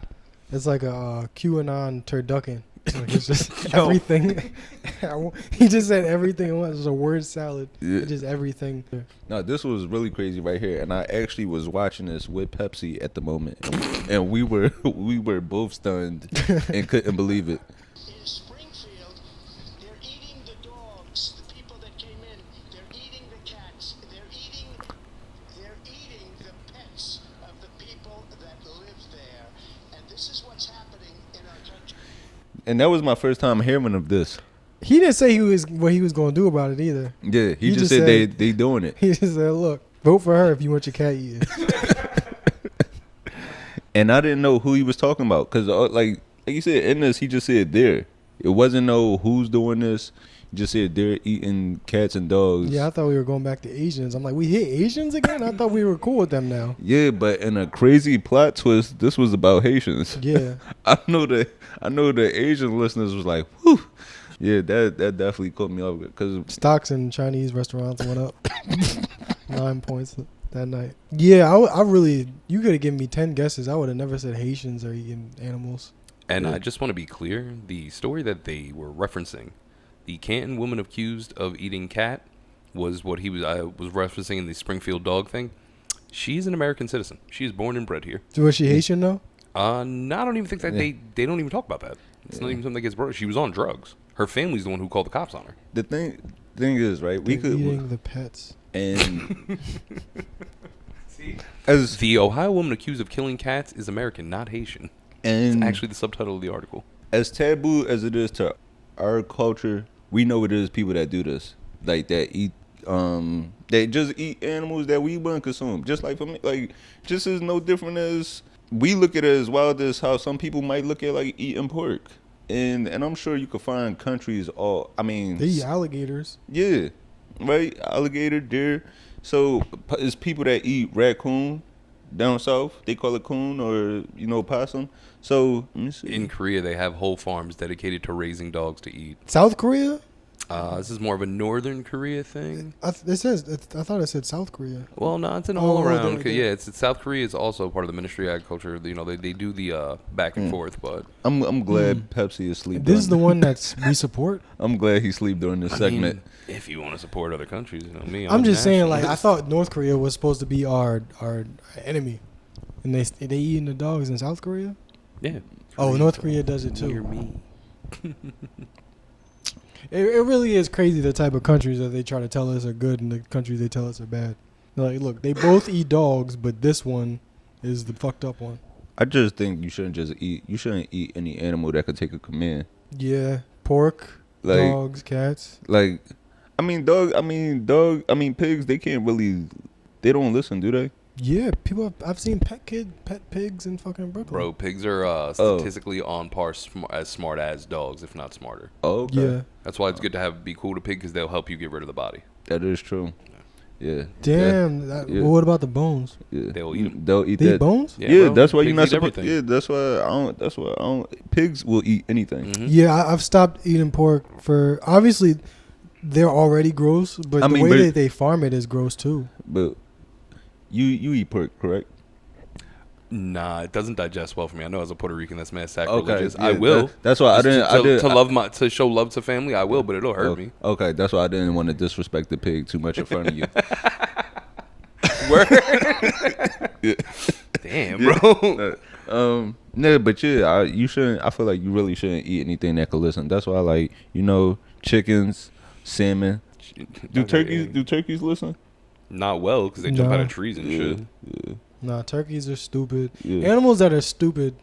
it's like a QAnon turducken. Like it's just everything. He just said everything. It was a word salad. Yeah. It's just everything. No, this was really crazy right here, and I actually was watching this with Pepsi at the moment, and we were both stunned and couldn't believe it. In Springfield, they're eating the dogs, the people that came in. They're eating the cats. They're eating the pets of the people that live there. And this is what's happening in our country. And that was my first time hearing of this. He didn't say what he was going to do about it either. Yeah, he just said they doing it. He just said, "Look, vote for her if you want your cat eaten." And I didn't know who he was talking about because, like you said, in this he just said there. It wasn't no who's doing this. He just said they're eating cats and dogs. Yeah, I thought we were going back to Asians. I'm like, we hit Asians again? I thought we were cool with them now. Yeah, but in a crazy plot twist, this was about Haitians. Yeah. I know the Asian listeners was like, whew, Yeah, that definitely caught me off because Stocks in Chinese restaurants went up 9 points that night. Yeah, I really, you could have given me 10 guesses. I would have never said Haitians are eating animals. And I just want to be clear, the story that they were referencing, the Canton woman accused of eating cat, was what he was referencing in the Springfield dog thing. She's an American citizen. She is born and bred here. So was she Haitian though? No, I don't even think that they don't even talk about that. It's not even something that gets brought. She was on drugs. Her family's the one who called the cops on her. the thing is, right? We They're could eating the pets. and See? as The Ohio woman accused of killing cats is American, not Haitian. It's and actually the subtitle of the article. as taboo as it is to our culture, we know it is people that do this, like that eat they just eat animals that we wouldn't consume. Just like for me, like just as no different as we look at it as wild as how some people might look at like eating pork. And I'm sure you could find countries all I mean They eat alligators. yeah, right? Alligator, deer. So it's people that eat raccoon down south. They call it coon or possum. So let me see. In Korea, they have whole farms dedicated to raising dogs to eat. South Korea? This is more of a northern Korea thing. I thought it said South Korea. Well, no, it's an Oh, all right around. there. Yeah, it's South Korea is also part of the Ministry of Agriculture. They do the back and forth, but I'm glad Pepsi is asleep. This is the during- one that's we support. I'm glad he sleep during this segment. I mean, if you want to support other countries, me. I'm just saying, like, I nationalist. thought North Korea was supposed to be our enemy, and they eating the dogs in South Korea. Yeah. Oh, North Korea does it Near too. me. It really is crazy the type of countries that they try to tell us are good and the countries they tell us are bad. They're like, look, they both eat dogs, but this one is the fucked up one. I just think you shouldn't eat any animal that could take a command. Yeah, pork, Like- dogs, cats. Like, pigs. They can't really. They don't listen, do they? Yeah, people. I've seen pet pigs in fucking Brooklyn. Bro, pigs are statistically on par as smart as dogs, if not smarter. Oh, okay. Yeah. That's why it's good to be cool to pig because they'll help you get rid of the body. That is true. Yeah. Damn. Yeah. Well, what about the bones? Yeah. They'll eat 'em. They'll eat They eat that. bones? Yeah, bro. that's why you're Pigs not eat supposed. everything. Yeah, that's why I don't. That's why I don't. Pigs will eat anything. Mhm. Yeah, I've stopped eating pork for obviously they're already gross, but I the mean, way but- that they farm it is gross too. But you eat pork, correct? Nah, it doesn't digest well for me. I know as a Puerto Rican, that's mad Okay, sacrilegious. yeah, I will. that's why I Just didn't. to show love to family. I will, but it'll hurt me. Okay, that's why I didn't want to disrespect the pig too much in front of you. Word. Damn, bro. No, but yeah, you shouldn't. I feel like you really shouldn't eat anything that could listen. That's why I like chickens, salmon. Do turkeys listen? Not well because they jump out Nah. of trees and shit. Yeah. Nah, turkeys are stupid. Yeah. Animals that are stupid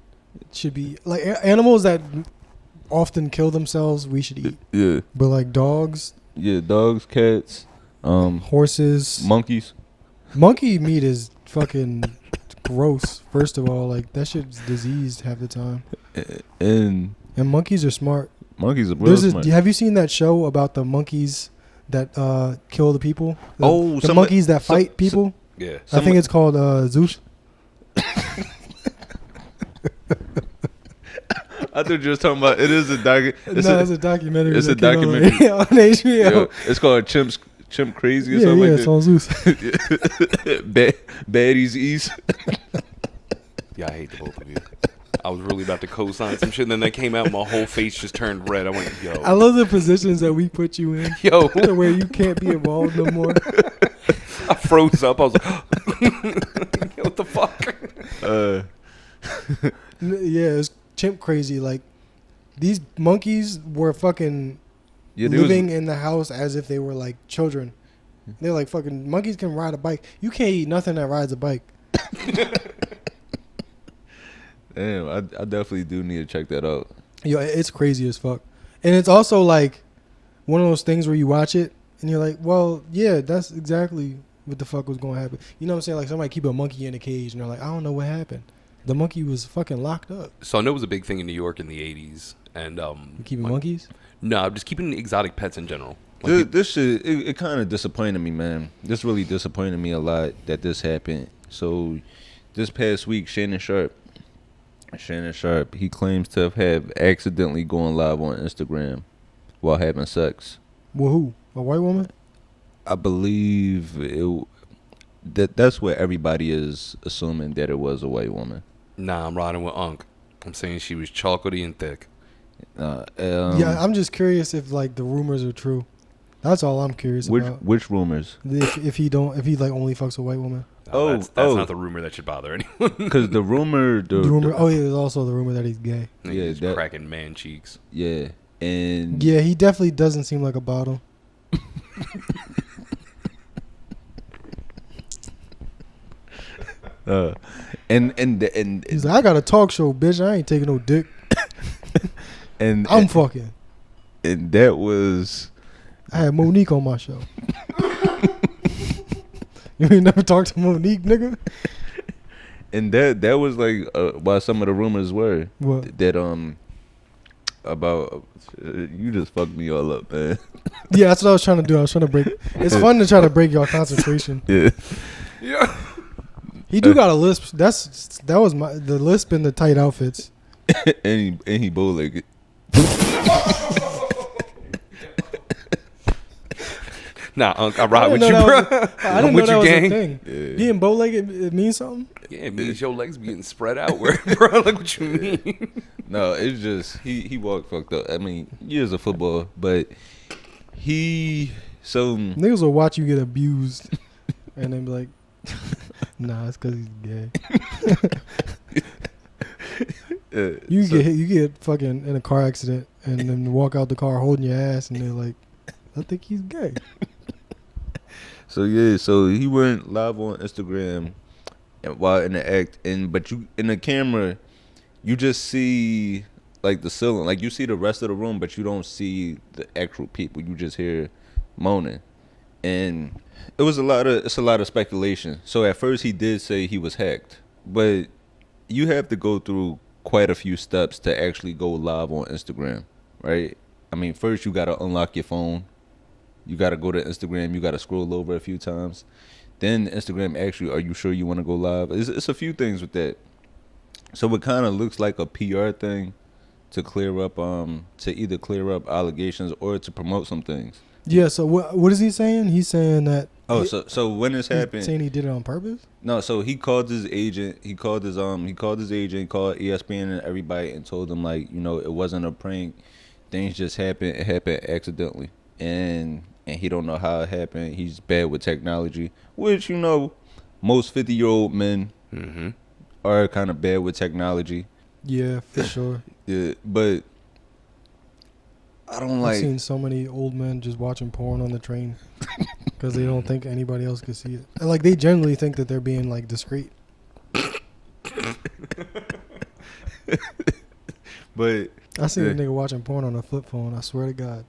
should be like animals that often kill themselves. We should eat, Yeah. but like dogs, Yeah. Dogs, cats, horses, monkeys. monkey meat is fucking gross. First of all, like that shit's diseased half the time. And And monkeys are smart. monkeys are real smart. Have you seen that show about the monkeys that kill the people? The some- monkeys that some- fight people. Yeah. I think it's called Zeus. I thought you were talking about. It is a doc. It's a documentary. it's a that came on- documentary. on HBO. Yeah, it's called Chimp Crazy or Yeah, something it's on Zeus. like that. Baddies East. Yeah, I hate the both of you. I was really about to co-sign some shit, and then that came out, and my whole face just turned red. I went, yo. I love the positions that we put you in, Yo. to where you can't be involved no more. I froze up. I was like, yo, what the fuck? Yeah, it's chimp crazy. Like these monkeys were fucking Yeah, they living in the house as if they were like children. They're like fucking monkeys can ride a bike. You can't eat nothing that rides a bike. Damn, I definitely do need to check that out. Yo, it's crazy as fuck. And it's also like one of those things where you watch it and you're like, well, yeah, that's exactly what the fuck was going to happen. You know what I'm saying? Like somebody keep a monkey in a cage and they're like, I don't know what happened. The monkey was fucking locked up. So I know it was a big thing in New York in the 80s. And, You keeping like- monkeys? No, just keeping exotic pets in general. Like, This shit, it kind of disappointed me, man. This really disappointed me a lot that this happened. So, this past week, Shannon Sharpe, he claims to have accidentally gone live on Instagram while having sex. Well, who? A white woman? I believe that's what everybody is assuming, that it was a white woman. Nah, I'm riding with Unc. I'm saying she was chocolatey and thick. Yeah, I'm just curious if like the rumors are true. That's all I'm curious about. Which rumors? If he like only fucks a white woman. That's not the rumor that should bother anyone. Because the rumor. The rumor. Oh yeah, there's also the rumor that he's gay. Yeah, he's cracking man cheeks. Yeah, and yeah, he definitely doesn't seem like a bottle. and he's like, I got a talk show, bitch. I ain't taking no dick. and I'm fucking. And that was. I had Monique on my show. You ain't never talked to Monique, nigga. And that was like why some of the rumors were. What? That about you just fucked me all up, man. Yeah, that's what I was trying to do. I was trying to break. It's fun to try to break your concentration. Yeah. Yeah. He do got a lisp. That was the lisp in the tight outfits. and he bow-legged. Nah, Unc, I ride with you, bro. I didn't know that was a thing. Yeah. Being bow-legged, it means something? Yeah, it means your legs be getting spread out. Bro, like what you mean? No, it's just he walked fucked up. I mean, years of football, but niggas will watch you get abused and then be like, nah, it's because he's gay. You get fucking in a car accident and then walk out the car holding your ass and they're like, I think he's gay. So he went live on Instagram while in the act, but you in the camera, you just see like the ceiling, like you see the rest of the room, but you don't see the actual people. You just hear moaning, and it's a lot of speculation. So at first he did say he was hacked, but you have to go through quite a few steps to actually go live on Instagram, right? I mean, first you gotta unlock your phone. You got to go to Instagram. You got to scroll over a few times. Then Instagram asks you, are you sure you want to go live? It's a few things with that. So it kind of looks like a PR thing to clear up, to either clear up allegations or to promote some things. Yeah, so what is he saying? He's saying that... Oh, so when this happened... saying he did it on purpose? No, so he called his agent. He called ESPN and everybody and told them, like, it wasn't a prank. Things just happened. It happened accidentally. And he don't know how it happened. He's bad with technology, which most 50-year-old men are kind of bad with technology. Yeah, for sure. Yeah, but I've seen so many old men just watching porn on the train because they don't think anybody else could see it. And, like, they generally think that they're being like discreet. But I seen a nigga watching porn on a flip phone. I swear to God.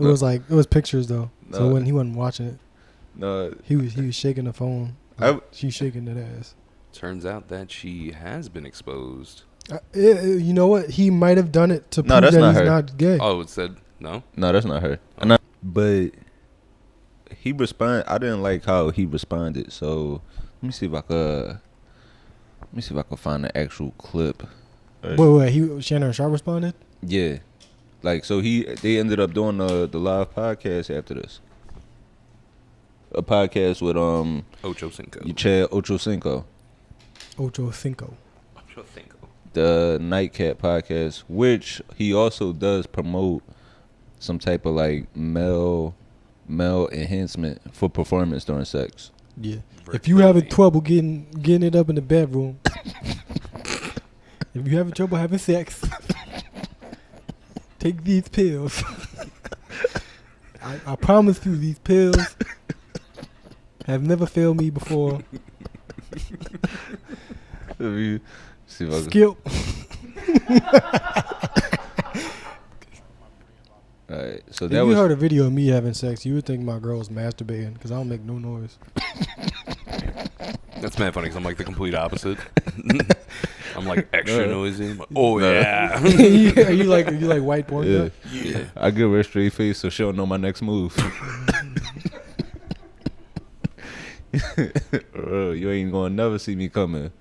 It was pictures though. So when he wasn't watching it, he was shaking the phone. She's shaking that ass. Turns out that she has been exposed. You know what? He might have done it to prove that he's not gay. Oh, it said no. No, that's not her. But he responded. I didn't like how he responded. So let me see if I could find the actual clip. Wait. Shannon and Sharpe responded? Yeah. Like, so they ended up doing the live podcast after this. A podcast with Ocho Cinco. Chad Ocho Cinco. The Nightcap podcast, which he also does promote some type of like male enhancement for performance during sex. Yeah. If you having trouble getting it up in the bedroom, if you having trouble having sex, take these pills. I promise you, these pills have never failed me before. Skip. Alright, so if you heard a video of me having sex, you would think my girl was masturbating because I don't make no noise. That's mad funny because I'm like the complete opposite. I'm like extra noisy. Like, oh yeah. Are you like white porn? Yeah. Yeah. I give her a straight face so she'll know my next move. You ain't gonna never see me coming.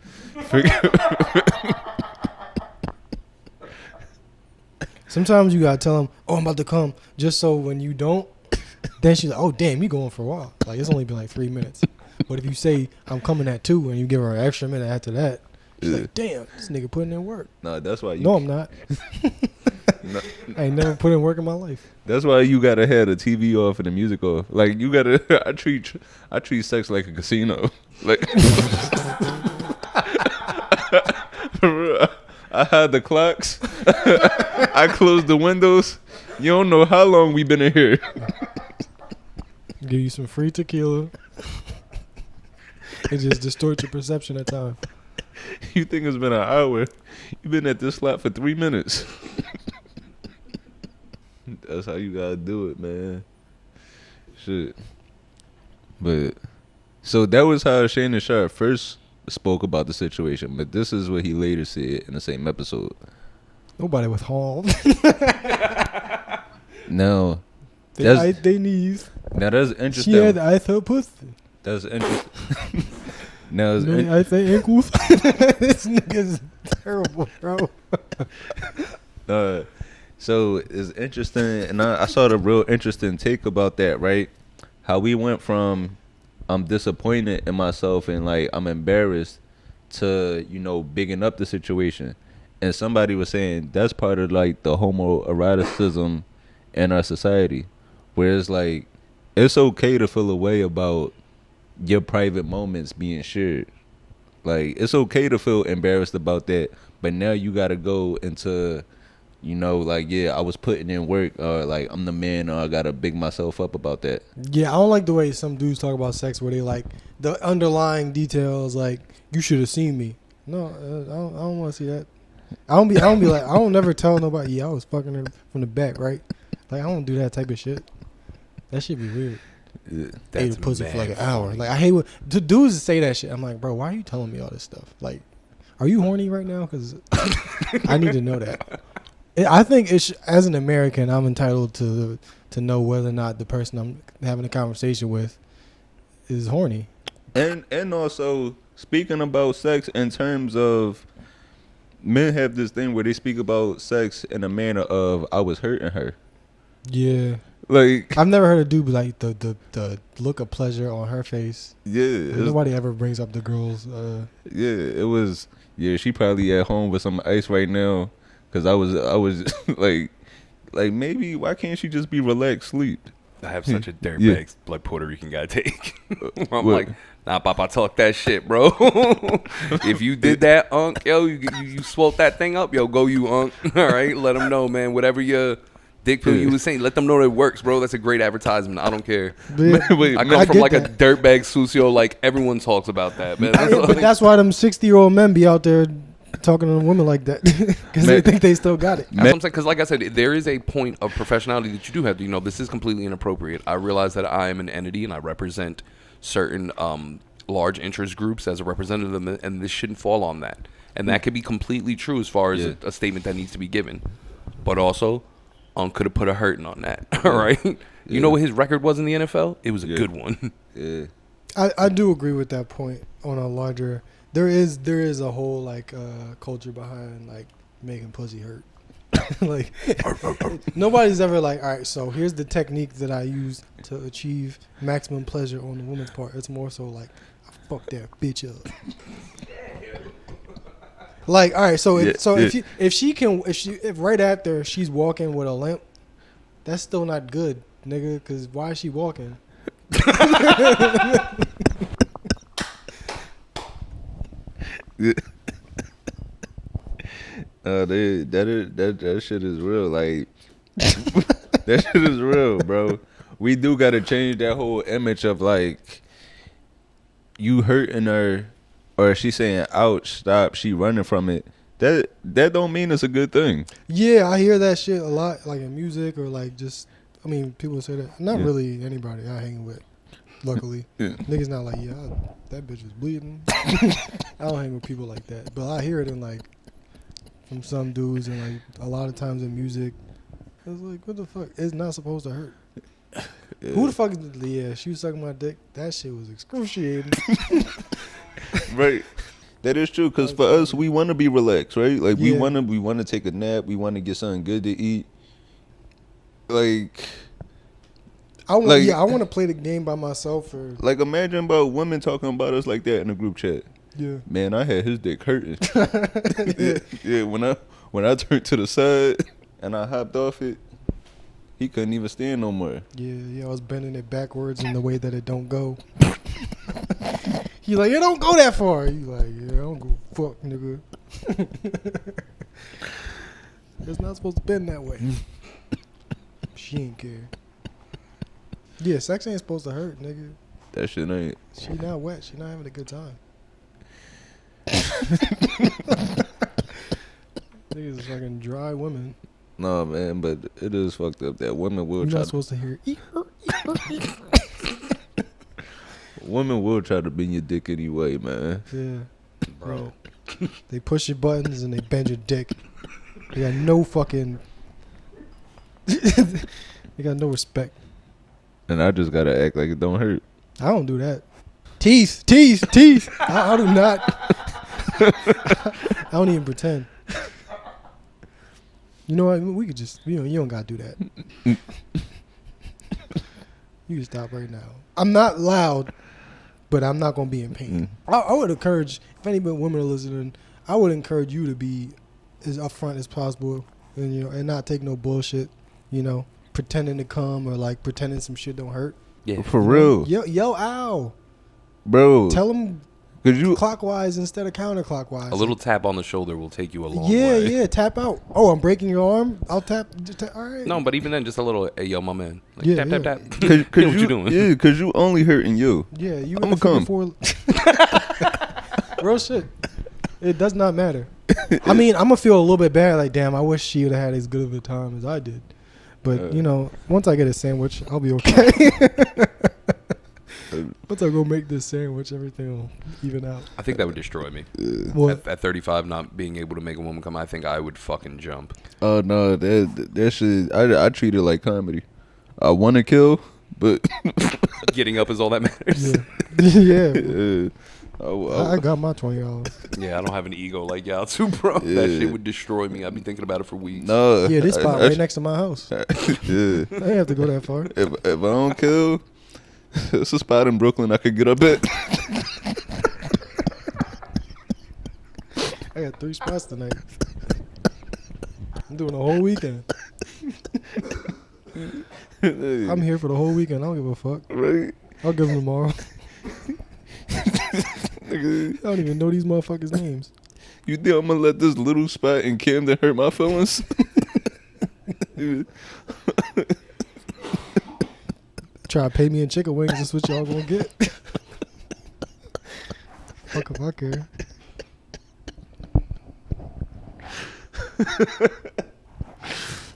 Sometimes you gotta tell them, "Oh, I'm about to come," just so when you don't, then she's like, "Oh, damn, you going for a while." Like it's only been like 3 minutes. But if you say I'm coming at 2 and you give her an extra minute after that, she's like, "Damn, this nigga putting in work." No, that's why you. No, I'm not. No, I ain't never put in work in my life. that's why you gotta have the TV off and the music off. Like you gotta. I treat sex like a casino. Like. For real. I had the clocks. I closed the windows. You don't know how long we been in here. Give you some free tequila. It just distorts your perception at times. You think it's been an hour? You been at this slot for 3 minutes. That's how you gotta do it, man. Shit. But so that was how Shannon Sharpe first spoke about the situation, but this is what he later said in the same episode. Nobody was harmed. Now, They ate their knees. now that's interesting. She had ice her pussy. That's interesting. Now, it's Really ice their ankles. This nigga's terrible, bro. so it's interesting, and I saw the real interesting take about that, right? How we went from I'm disappointed in myself and like I'm embarrassed to, you know, bigging up the situation. And somebody was saying that's part of like the homoeroticism in our society, where it's like it's okay to feel a way about your private moments being shared. Like it's okay to feel embarrassed about that, but now you gotta go into, you know, like, yeah, I was putting in work, or like I'm the man, or I gotta big myself up about that. Yeah, I don't like the way some dudes talk about sex where they like the underlying details, like you should have seen me. No, I don't want to see that. I don't be like, I don't never tell nobody, yeah, I was fucking her from the back, right? Like I don't do that type of shit. That shit be weird. Yeah. Ate a pussy for like an hour. Like I hate when the dudes say that shit. I'm like, bro, why are you telling me all this stuff? Like, are you horny right now? Because I need to know that. I think as an American, I'm entitled to know whether or not the person I'm having a conversation with is horny. And also speaking about sex in terms of men have this thing where they speak about sex in a manner of I was hurting her. Yeah. Like I've never heard a dude be like the look of pleasure on her face. yeah, Nobody ever brings up the girls. yeah, it was she probably at home with some ice right now. Cause I was like maybe why can't she just be relaxed, sleep? I have such a dirtbag like Puerto Rican guy take. I'm like, nah, Papa, talk that shit, bro. If you did that, Unc, yo, you swope that thing up, yo, go you, Unc. All right, let them know, man. Whatever your dick pill you was saying, let them know that it works, bro. That's a great advertisement. I don't care. I come from like a dirtbag sucio, like everyone talks about that, man. But that's why them 60-year-old men be out there talking to women like that because they think they still got it. That's what I'm saying, because like I said, there is a point of professionality that you do have to, you know, this is completely inappropriate. I realize that I am an entity and I represent certain large interest groups as a representative of them, and this shouldn't fall on that. And that could be completely true as far as a statement that needs to be given. But also, could have put a hurting on that, all right? You know what his record was in the NFL? It was a good one. Yeah. I do agree with that point on a larger... There is a whole like culture behind like making pussy hurt. Like nobody's ever like, all right, so here's the technique that I use to achieve maximum pleasure on the woman's part. It's more so like I fuck that bitch up. Like, all right, so if right after she's walking with a limp, that's still not good, nigga. Because why is she walking? That shit is real. Like that shit is real, bro. We do gotta change that whole image of like you hurting her, or she saying ouch, stop, she running from it. That don't mean it's a good thing. Yeah, I hear that shit a lot, like in music or like just. I mean, people say that. Not really anybody I hang with. Luckily, niggas not like, that bitch was bleeding. I don't hang with people like that, but I hear it in like from some dudes, and like a lot of times in music, it's like, what the fuck? It's not supposed to hurt. Who the fuck? She was sucking my dick. That shit was excruciating. Right. That is true, because for us, we want to be relaxed, right? Like Yeah. we want to take a nap. We want to get something good to eat. Like, I want, Like- I want to play the game by myself. Or imagine about women talking about us like that in a group chat. yeah, Man, I had his dick hurting. yeah, when I turned to the side and I hopped off it, he couldn't even stand no more. yeah. I was bending it backwards in the way that it don't go. He like, it don't go that far. He like, yeah, I don't go fuck, nigga. It's not supposed to bend that way. She ain't care. Yeah, sex ain't supposed to hurt, nigga. That shit ain't. She not wet. She not having a good time. Niggas is fucking dry women. No, man, but it is fucked up that women will You're try. not supposed to hear. Women will try to bend your dick anyway, man. Yeah, bro. They push your buttons and they bend your dick. They got no fucking. They got no respect. And I just gotta act like it don't hurt. I don't do that. Teeth. I do not. I don't even pretend. You know what? We could just, you don't gotta do that. You can stop right now. I'm not loud, but I'm not gonna be in pain. I would encourage, if any women are listening, I would encourage you to be as upfront as possible, and and not take no bullshit. Pretending to come or like pretending some shit don't hurt. Yeah. For real, Yo, ow. bro. Tell them Cause you clockwise instead of counterclockwise. A little tap on the shoulder will take you a long Yeah, way. yeah. Tap out. Oh, I'm breaking your arm. I'll tap. All right. No, but even then, just a little, hey, yo, my man. Like, Yeah, tap, yeah. tap, tap. cause You know what you you doing. Yeah, cause you only hurting you. Yeah, you. I'ma come. Real shit. It does not matter. I mean, I'm gonna feel a little bit bad. Like, damn, I wish she would have had as good of a time as I did. But once I get a sandwich, I'll be okay. Once I go make this sandwich, everything will even out. I think that would destroy me. What? At 35, not being able to make a woman come, I think I would fucking jump. Oh no, that shit. I treat it like comedy. I want to kill, but Getting up is all that matters. Yeah. yeah. I got my $20. Yeah, I don't have an ego like y'all too, bro. Yeah. That shit would destroy me. I'd be thinking about it for weeks. No. Yeah, this spot right next to my house. Yeah. I ain't have to go that far. If I don't kill, it's a spot in Brooklyn I could get up at. I got 3 spots tonight. I'm doing a whole weekend. I'm here for the whole weekend. I don't give a fuck. Right? I'll give them tomorrow. Nigga, I don't even know these motherfuckers' names. you think I'm gonna let this little spot in Camden hurt my feelings? Try to pay me in chicken wings. That's what y'all gonna get. Fuck if I care.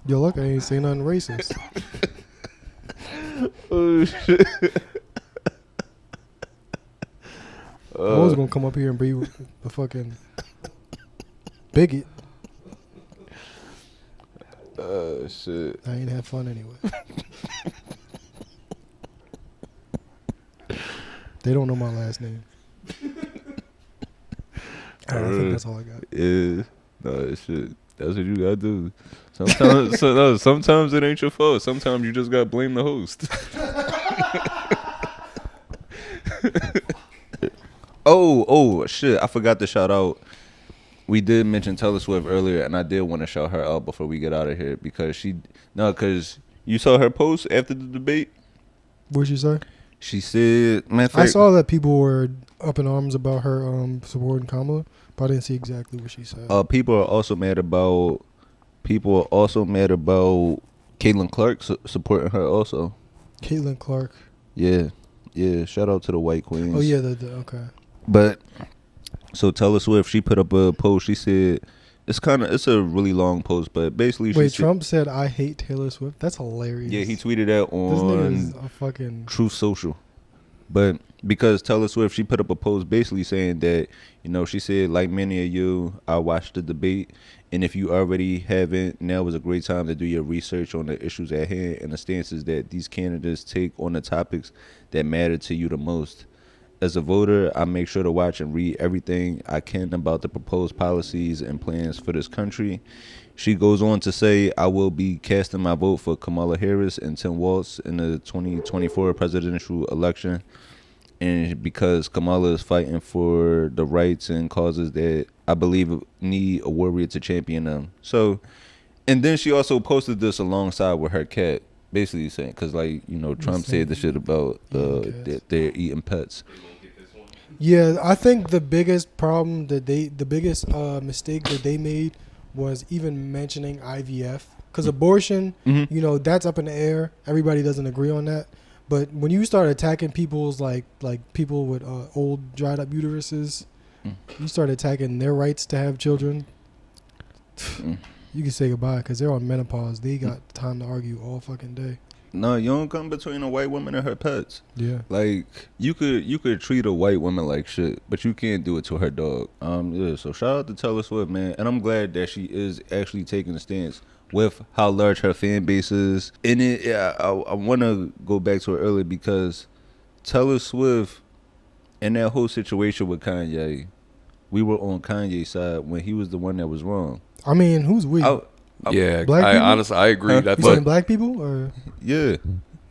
Yo, look, I ain't say nothing racist. Oh shit. I was gonna come up here and be the fucking bigot. Shit. I ain't have fun anyway. They don't know my last name. All right, I think that's all I got. Yeah. No, shit. That's what you gotta do. Sometimes, sometimes it ain't your fault. Sometimes you just gotta blame the host. Oh, shit. I forgot to shout out. We did mention Taylor Swift earlier, and I did want to shout her out before we get out of here because because you saw her post after the debate. What'd she say? She said, "Man, I saw that people were up in arms about her supporting Kamala, but I didn't see exactly what she said. people are also mad about Caitlin Clark supporting her also. Caitlin Clark. Yeah. Shout out to the white queens. Oh yeah, okay. But so Taylor Swift, she put up a post. She said it's a really long post, but basically, Wait, Trump said I hate Taylor Swift. That's hilarious. Yeah, he tweeted that This nigga on is a fucking Truth Social. But because Taylor Swift, she put up a post basically saying that, she said, like many of you, I watched the debate. And if you already haven't, now is a great time to do your research on the issues at hand and the stances that these candidates take on the topics that matter to you the most. as a voter, I make sure to watch and read everything I can about the proposed policies and plans for this country. She goes on to say, I will be casting my vote for Kamala Harris and Tim Walz in the 2024 presidential election. And because Kamala is fighting for the rights and causes that I believe need a warrior to champion them. So, and then she also posted this alongside with her cat, basically saying, because like, you know, Trump said the shit about that they're eating pets. Yeah, I think the biggest problem that the biggest mistake that they made was even mentioning IVF. Because abortion, you know, that's up in the air. Everybody doesn't agree on that. But when you start attacking people's like people with old dried up uteruses, you start attacking their rights to have children. You can say goodbye because they're on menopause. They got time to argue all fucking day. No, you don't come between a white woman and her pets. Yeah. Like you could treat a white woman like shit, but you can't do it to her dog. Yeah. So shout out to Taylor Swift, man, and I'm glad that she is actually taking a stance with how large her fan base is. And I want to go back to it earlier because Taylor Swift and that whole situation with Kanye, we were on Kanye's side when he was the one that was wrong. I mean, who's we? Yeah, Black people? honestly, I agree. You saying black people or? Yeah.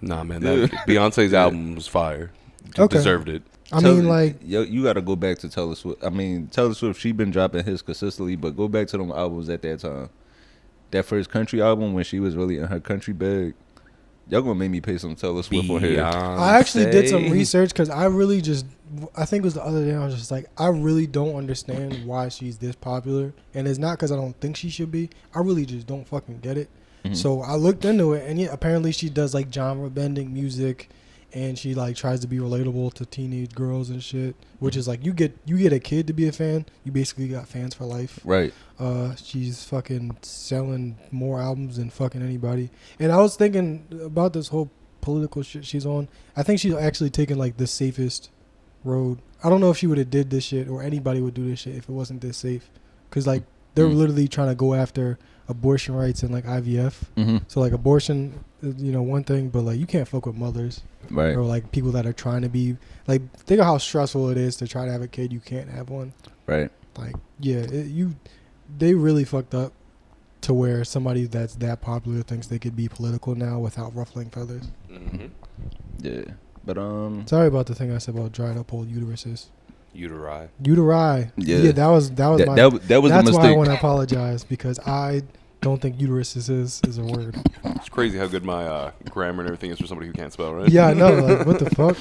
Nah, man, Beyonce's album was fire. Okay. Deserved it. I mean, like, you got to go back to Taylor Swift. I mean, Taylor Swift, she been dropping hits consistently, but go back to them albums at that time. That first country album when she was really in her country bag. Y'all gonna make me pay some Taylor Swift on here. I actually did some research because I think it was the other day, I was just like, I really don't understand why she's this popular. And it's not because I don't think she should be. I really just don't fucking get it. So I looked into it, and yeah, apparently she does like genre bending music, and she like tries to be relatable to teenage girls and shit. Which is like you get a kid to be a fan, you basically got fans for life. Right. She's fucking selling more albums than fucking anybody. And I was thinking about this whole political shit she's on. I think she's actually taking like the safest road. I don't know if she would have did this shit or anybody would do this shit if it wasn't this safe. Because like they're literally trying to go after abortion rights and like IVF. So like abortion is, you know, one thing, but like you can't fuck with mothers. Right. Or like people that are trying to be like, think of how stressful it is to try to have a kid. You can't have one. Right. Like, yeah, they really fucked up to where somebody that's that popular thinks they could be political now without ruffling feathers. Yeah. But sorry about the thing I said about dried up old uteruses. Uteri. Yeah, that was that was that's a mistake. why I want to apologize because I don't think uteruses is a word. It's crazy how good my grammar and everything is for somebody who can't spell, right? Yeah, I know. Like, what the fuck?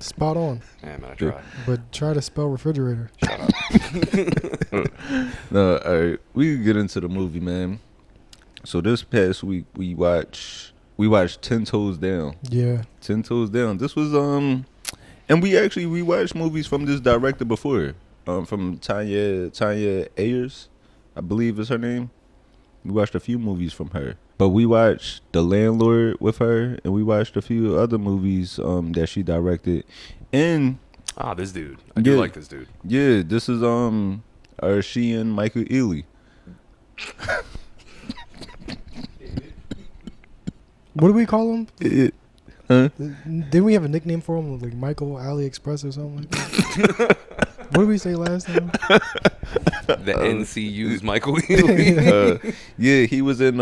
Spot on. Yeah, man, I try. But try to spell refrigerator. Shut up. No, all right. We can get into the movie, man. So this past week we watched 10 Toes Down. Yeah. 10 Toes Down. This was and we watched movies from this director before. From Tanya Ayers, I believe is her name. We watched a few movies from her. But we watched The Landlord with her, and we watched a few other movies that she directed. And this dude. I do like this dude. Yeah, this is she and Michael Ealy. What do we call him? Huh? Didn't we have a nickname for him, like Michael AliExpress or something like that? What did we say last time? The NCU's Michael Ealy. Yeah, he was in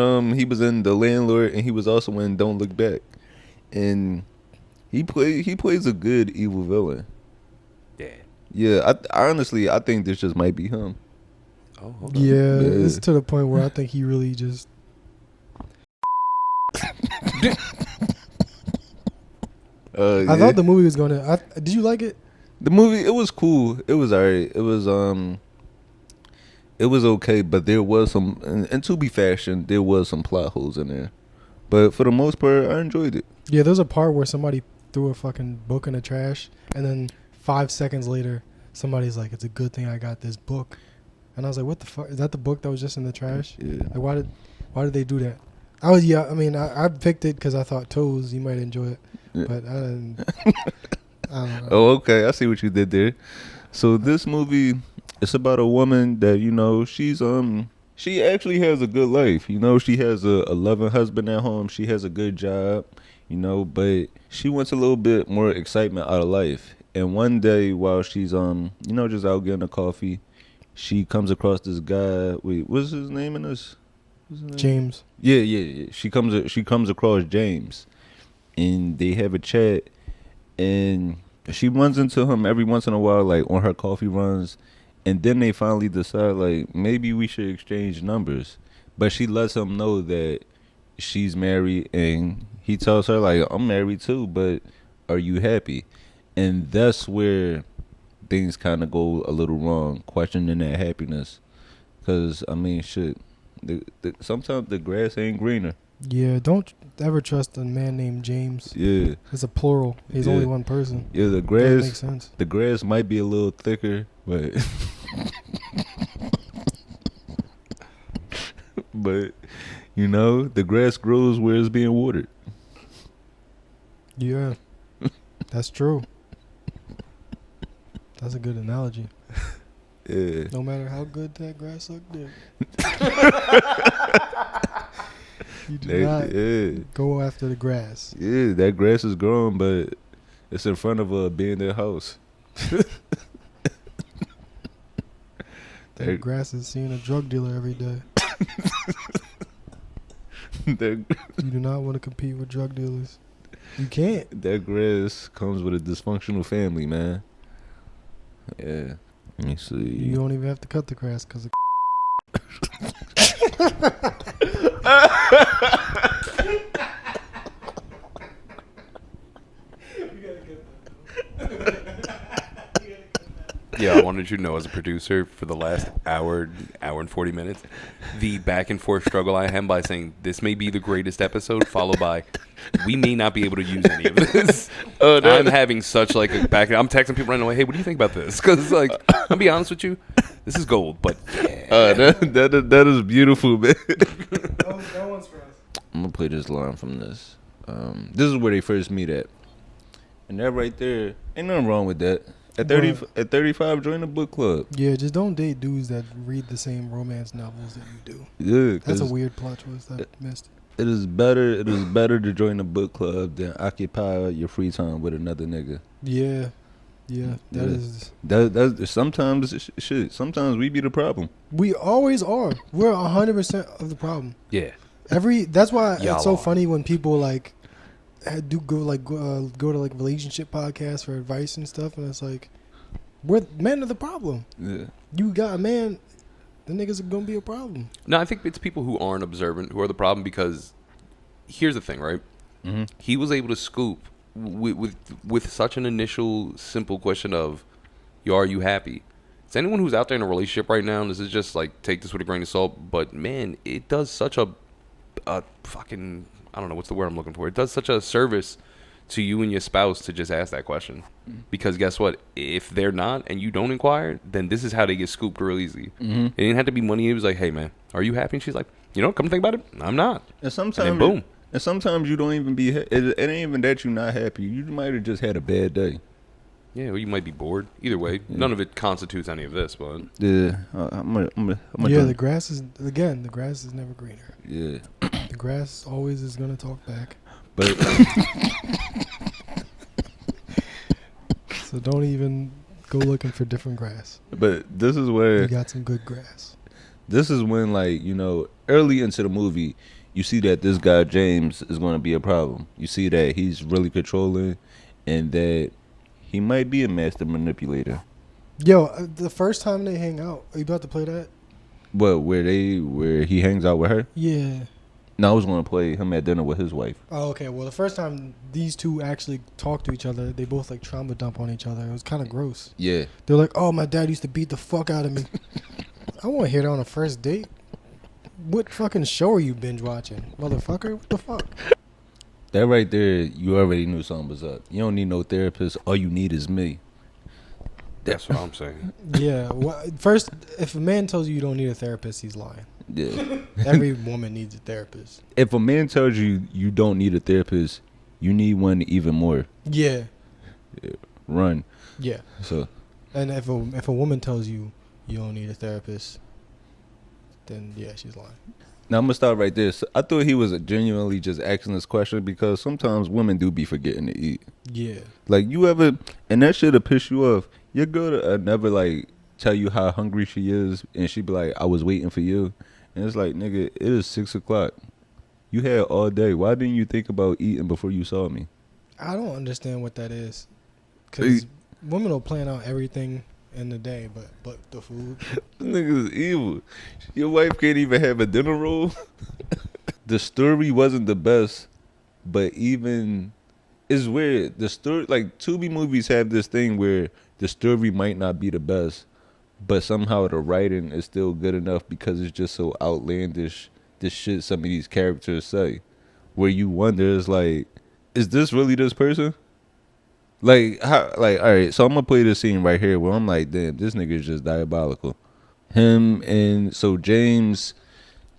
The Landlord, and he was also in Don't Look Back, and he plays a good evil villain. Yeah. I honestly think this just might be him. Oh, hold on. Yeah, it's to the point where I think he really just. I thought the movie was gonna. Did you like it? The movie, it was cool. It was alright. It was okay, but there was some, in Tubi fashion, there was some plot holes in there. But for the most part, I enjoyed it. Yeah, there's a part where somebody threw a fucking book in the trash, and then 5 seconds later, somebody's like, "It's a good thing I got this book," and I was like, "What the fuck? Is that the book that was just in the trash?" Yeah. Like, why did they do that? I picked it because I thought Toes, you might enjoy it, but I didn't. I don't know. Oh, okay. I see what you did there. So this movie, it's about a woman that, you know, she's she actually has a good life. You know, she has a loving husband at home. She has a good job, you know, but she wants a little bit more excitement out of life. And one day while she's just out getting a coffee, she comes across this guy. Wait, what's his name in this? What's his name? James. Yeah. She comes across James, and they have a chat, and she runs into him every once in a while, like on her coffee runs, and then they finally decide like maybe we should exchange numbers. But she lets him know that she's married, and he tells her like, I'm married too, but are you happy? And that's where things kind of go a little wrong, questioning that happiness. Because I mean, shit, sometimes the grass ain't greener. Yeah, don't ever trust a man named James. Yeah, It's a plural. He's only one person. yeah, the Doesn't grass make sense. the grass might be a little thicker, but but the grass grows where it's being watered. Yeah, that's true. That's a good analogy. Yeah. No matter how good that grass suck dick, you do not go after the grass. Yeah, that grass is growing, but it's in front of a abandoned house. That grass is seeing a drug dealer every day. that You do not want to compete with drug dealers. You can't. that grass comes with a dysfunctional family, man. Yeah. Let me see. You don't even have to cut the grass because Yeah, I wanted you to know as a producer for the last hour and 40 minutes, the back and forth struggle I am by saying this may be the greatest episode, followed by we may not be able to use any of this. I'm having such like a back. I'm texting people right now, hey, what do you think about this? Because like, I'll be honest with you, this is gold. But yeah. that is beautiful, man. that one's for us. I'm gonna play this line from this. This is where they first meet at, and that right there, ain't nothing wrong with that. At 35, join the book club. Yeah, just don't date dudes that read the same romance novels that you do. Yeah, That's a weird plot twist I missed. It is better to join the book club than occupy your free time with another nigga. Yeah, that is. That's sometimes shit. Sometimes we be the problem. We always are. We're 100% of the problem. Yeah. That's why Y'all it's so are. funny when people like do go to like relationship podcasts for advice and stuff, and it's like we're men are the problem. Yeah. You got a man, the niggas are gonna be a problem. No, I think it's people who aren't observant who are the problem because here's the thing, right? Mm-hmm. He was able to scoop with such an initial simple question of, are you happy? It's anyone who's out there in a relationship right now, and this is just like, take this with a grain of salt, but man, it does such a fucking, I don't know what's the word I'm looking for. It does such a service to you and your spouse to just ask that question. Because guess what? If they're not and you don't inquire, then this is how they get scooped real easy. Mm-hmm. It didn't have to be money. It was like, hey, man, are you happy? And she's like, come to think about it, I'm not. And sometimes, And then boom. And sometimes you don't even be. It ain't even that you're not happy. You might have just had a bad day. Yeah, well, you might be bored. Either way, none of it constitutes any of this, but Yeah, I'm gonna Yeah, the grass is never greener. Yeah, The grass always is gonna talk back. but So don't even go looking for different grass. this is where You got some good grass. this is when, like, early into the movie, you see that this guy James is going to be a problem. You see that he's really controlling, and that he might be a master manipulator. Yo, the first time they hang out, are you about to play that? But where he hangs out with her? Yeah. No, I was going to play him at dinner with his wife. Oh, okay. Well, the first time these two actually talked to each other, they both like trauma dump on each other. It was kind of gross. Yeah. They're like, "Oh, my dad used to beat the fuck out of me." I want to hear that on a first date. What fucking show are you binge watching, motherfucker? What the fuck? That right there, you already knew something was up. You don't need no therapist. All you need is me. that's what I'm saying. Yeah. Well, first, if a man tells you don't need a therapist, he's lying. Yeah. Every woman needs a therapist. If a man tells you you don't need a therapist, you need one even more. Yeah. Run. Yeah. So And if a woman tells you you don't need a therapist, then yeah, she's lying. Now I'm gonna stop right there. So I thought he was genuinely just asking this question because sometimes women do be forgetting to eat. Yeah. Like you ever, and that shit'll piss you off. Your girl never like tell you how hungry she is, and she be like, "I was waiting for you," and it's like, nigga, it is 6:00. You had all day. Why didn't you think about eating before you saw me? I don't understand what that is, because women will plan out everything in the day, but the food. This nigga's evil. Your wife can't even have a dinner roll. The story wasn't the best, but even it's weird. The story, like Tubi movies, have this thing where the story might not be the best, but somehow the writing is still good enough because it's just so outlandish. The shit some of these characters say, where you wonder, is like, is this really this person? Like, how? Like, all right. So I'm gonna play this scene right here where I'm like, damn, this nigga is just diabolical. Him and James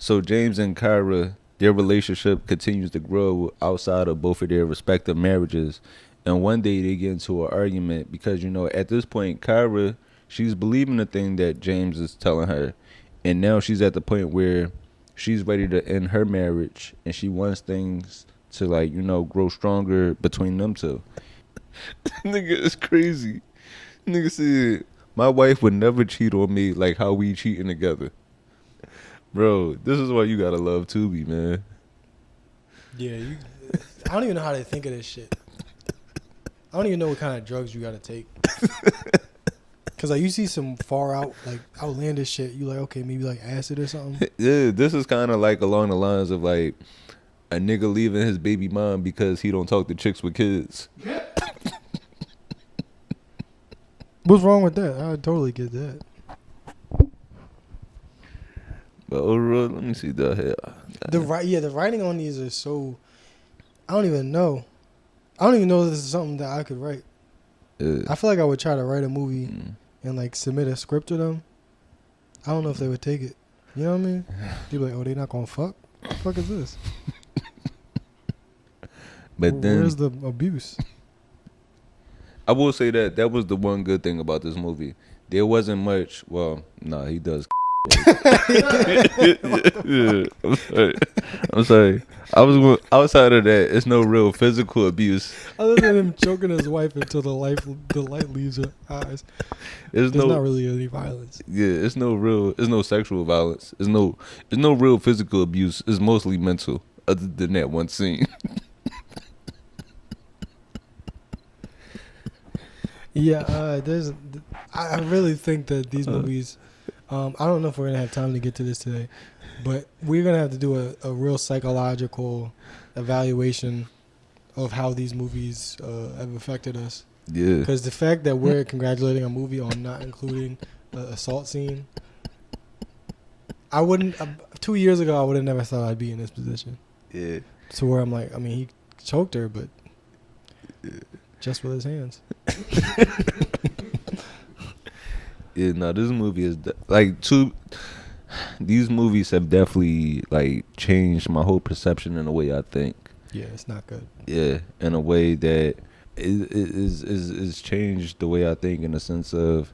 and Kyra, their relationship continues to grow outside of both of their respective marriages. And one day they get into an argument because, at this point, Kyra, she's believing the thing that James is telling her. And now she's at the point where she's ready to end her marriage and she wants things to, like, grow stronger between them two. Nigga, it's crazy. Nigga said, my wife would never cheat on me like how we cheating together. Bro, this is why you gotta love Tubi, man. Yeah, I don't even know how to think of this shit. I don't even know what kind of drugs you gotta take. Cause like you see some far out, like outlandish shit, you like, okay, maybe like acid or something. Yeah, this is kind of like along the lines of like a nigga leaving his baby mom because he don't talk to chicks with kids. What's wrong with that? I totally get that. But overall, let me see the hell. The writing on these are so. I don't even know. I don't even know if this is something that I could write. I feel like I would try to write a movie and like submit a script to them. I don't know if they would take it. You know what I mean? They'd be like, "Oh, they not gonna fuck? What the fuck is this?" But then, where's the abuse? I will say that was the one good thing about this movie. There wasn't much. Well, nah, he does. Yeah, I'm sorry. Outside of that, it's no real physical abuse. Other than him choking his wife until the light leaves her eyes, there's not really any violence. Yeah, it's no sexual violence. It's no real physical abuse. It's mostly mental. Other than that one scene. Yeah, I really think that these movies. I don't know if we're gonna have time to get to this today, but we're gonna have to do a real psychological evaluation of how these movies have affected us. Yeah. Because the fact that we're congratulating a movie on not including the assault scene, I wouldn't. 2 years ago, I would have never thought I'd be in this position. Yeah. To where I'm like, I mean, he choked her, but just with his hands. Yeah, no, this movie is these movies have definitely like changed my whole perception in the way I think. Yeah, it's not good. Yeah, in a way that is changed the way I think, in the sense of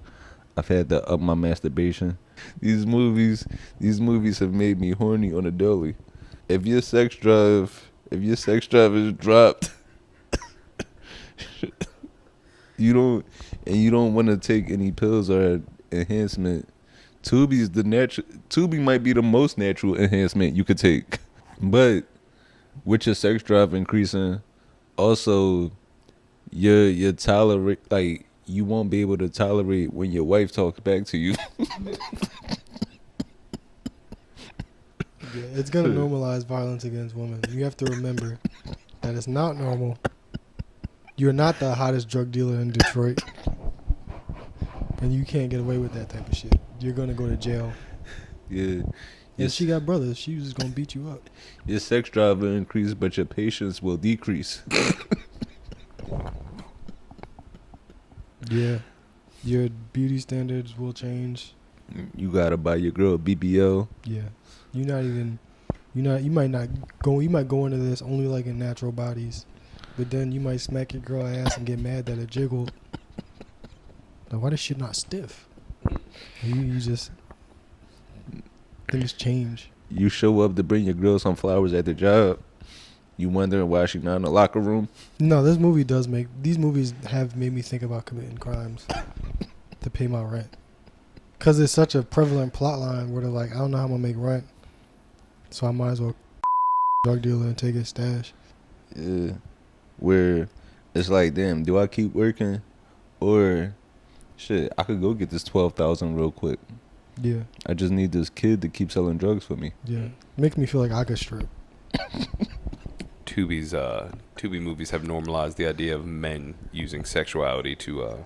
I've had to up my masturbation. These movies have made me horny on a daily. If your sex drive is dropped, you don't want to take any pills or enhancement, Tubi might be the most natural enhancement you could take. But with your sex drive increasing, also your tolerate, like, you won't be able to tolerate when your wife talks back to you. Yeah, it's gonna normalize violence against women. You have to remember that it's not normal. You're not the hottest drug dealer in Detroit, and you can't get away with that type of shit. You're gonna go to jail. Yeah. And she got brothers. She was just gonna beat you up. Your sex drive will increase, but your patience will decrease. Yeah. Your beauty standards will change. You gotta buy your girl BBL. Yeah. You might go into this only like in natural bodies, but then you might smack your girl ass and get mad that it jiggled. Like, why this shit not stiff? You just things change. You show up to bring your girl some flowers at the job. You wondering why she not in the locker room? No, these movies have made me think about committing crimes to pay my rent. Cause it's such a prevalent plot line where they're like, I don't know how I'm gonna make rent, so I might as well drug dealer and take his stash. Yeah. Where it's like, damn, do I keep working, or shit, I could go get this 12,000 real quick. Yeah, I just need this kid to keep selling drugs for me. yeah. Makes me feel like I could strip. Tubi movies have normalized the idea of men using sexuality to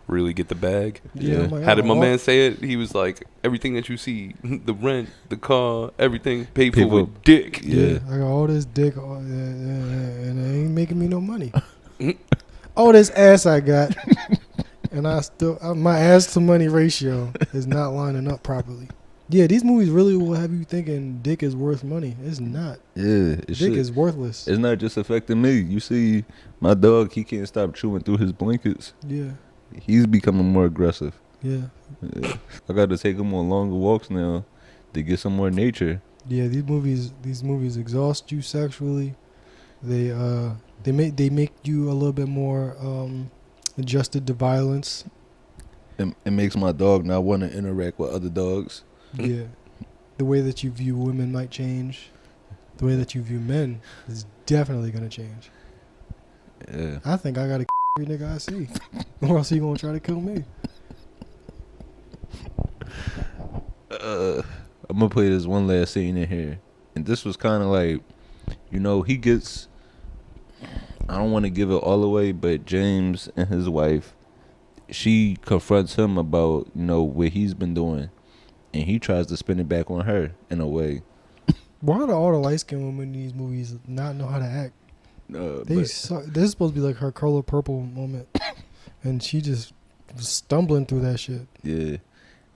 really get the bag. Yeah. I'm like, How did my oh, man say it? He was like, everything that you see, the rent, the car, everything paid for People- with dick. Yeah. I got all this dick, and it ain't making me no money. All this ass I got, and I still my ass to money ratio is not lining up properly. Yeah, these movies really will have you thinking dick is worth money. It's not. Yeah. Dick is worthless. It's not just affecting me. You see, my dog, he can't stop chewing through his blankets. Yeah, He's becoming more aggressive. yeah, Yeah. I got to take him on longer walks now to get some more nature. yeah. These movies exhaust you sexually. They make you a little bit more adjusted to violence. It makes my dog not want to interact with other dogs. Yeah. The way that you view women might change. The way that you view men is definitely going to change. Yeah. I think I got to every nigga I see. Or else he going to try to kill me. I'm going to play this one last scene in here. And this was kind of like, you know, he gets, I don't want to give it all away, but James and his wife, she confronts him about, you know, what he's been doing. And he tries to spin it back on her in a way. Why do all the light-skinned women in these movies not know how to act? This is supposed to be like her Color Purple moment. And she just was stumbling through that shit. Yeah.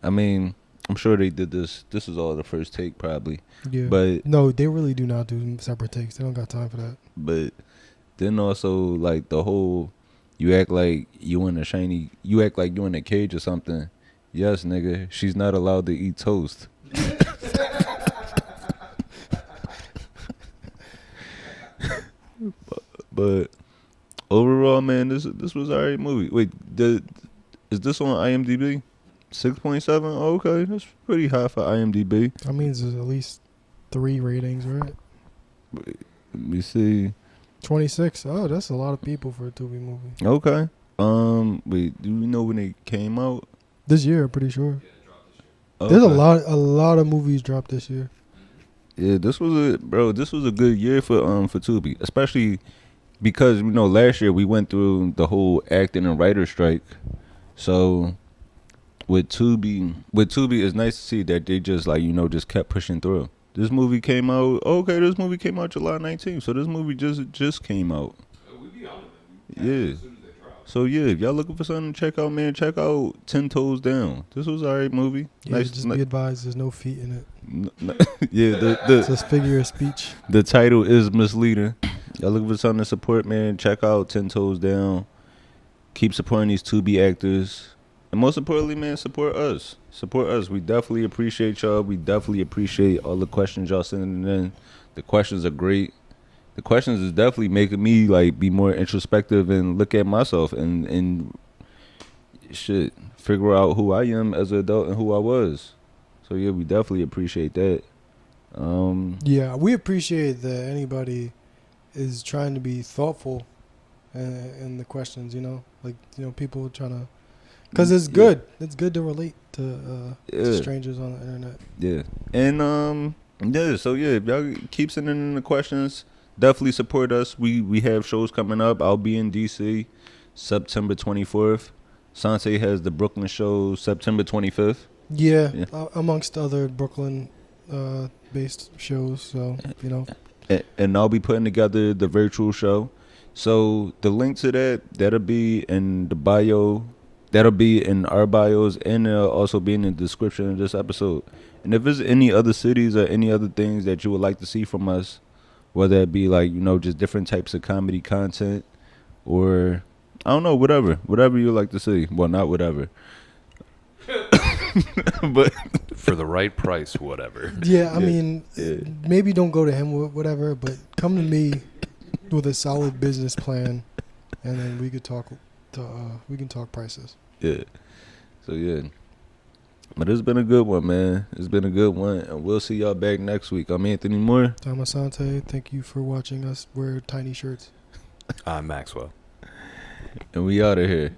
I mean, I'm sure they did this. This is all the first take probably. Yeah. But no, they really do not do separate takes. They don't got time for that. But then also like the whole, you act like you in a cage or something. Yes, nigga, she's not allowed to eat toast. but overall, man, this was alright movie. Wait, is this on IMDb? 6.7. Oh, okay, that's pretty high for IMDb. That means there's at least 3 ratings, right? Let me see. 26. Oh, that's a lot of people for a Tubi movie. Okay. Wait, do we know when it came out? This year, I'm pretty sure. Okay. There's a lot of movies dropped this year. Yeah, this was a good year for Tubi, especially because you know last year we went through the whole acting and writer strike. So with Tubi, it's nice to see that they just like just kept pushing through. This movie came out. Okay, this movie came out July 19th. So this movie just came out. We be on it. Yeah. So yeah, if y'all looking for something to check out, man, check out 10 Toes Down. This was alright movie. Yeah, Nice. just be advised, there's no feet in it. Yeah, It's a figure of speech. the title is misleading. Y'all looking for something to support, man, check out 10 Toes Down. Keep supporting these Tubi actors. And most importantly, man, support us. Support us. We definitely appreciate y'all. We definitely appreciate all the questions y'all sending in. The questions are great. The questions is definitely making me like be more introspective and look at myself and shit, figure out who I am as an adult and who I was. So yeah, we definitely appreciate that. Yeah, we appreciate that anybody is trying to be thoughtful in the questions, people trying to, because it's good. It's good to relate to strangers on the internet. Yeah. And so yeah, if y'all keep sending in the questions, definitely support us. We have shows coming up. I'll be in DC September 24th. Sante has the Brooklyn show September 25th. Yeah. Amongst other Brooklyn based shows, so and I'll be putting together the virtual show. So the link to that'll be in the bio. That'll be in our bios, and it'll also be in the description of this episode. And if there's any other cities or any other things that you would like to see from us, whether it be like, just different types of comedy content or, I don't know, whatever you like to see. Well, not whatever. But For the right price, whatever. Yeah, I mean, Yeah. maybe don't go to him with whatever, but come to me with a solid business plan, and then we could talk. We can talk prices. Yeah. So yeah. But it's been a good one, man. It's been a good one, and we'll see y'all back next week. I'm Anthony Moore. Tom Asante, thank you for watching us wear tiny shirts. I'm Maxwell. And we out of here.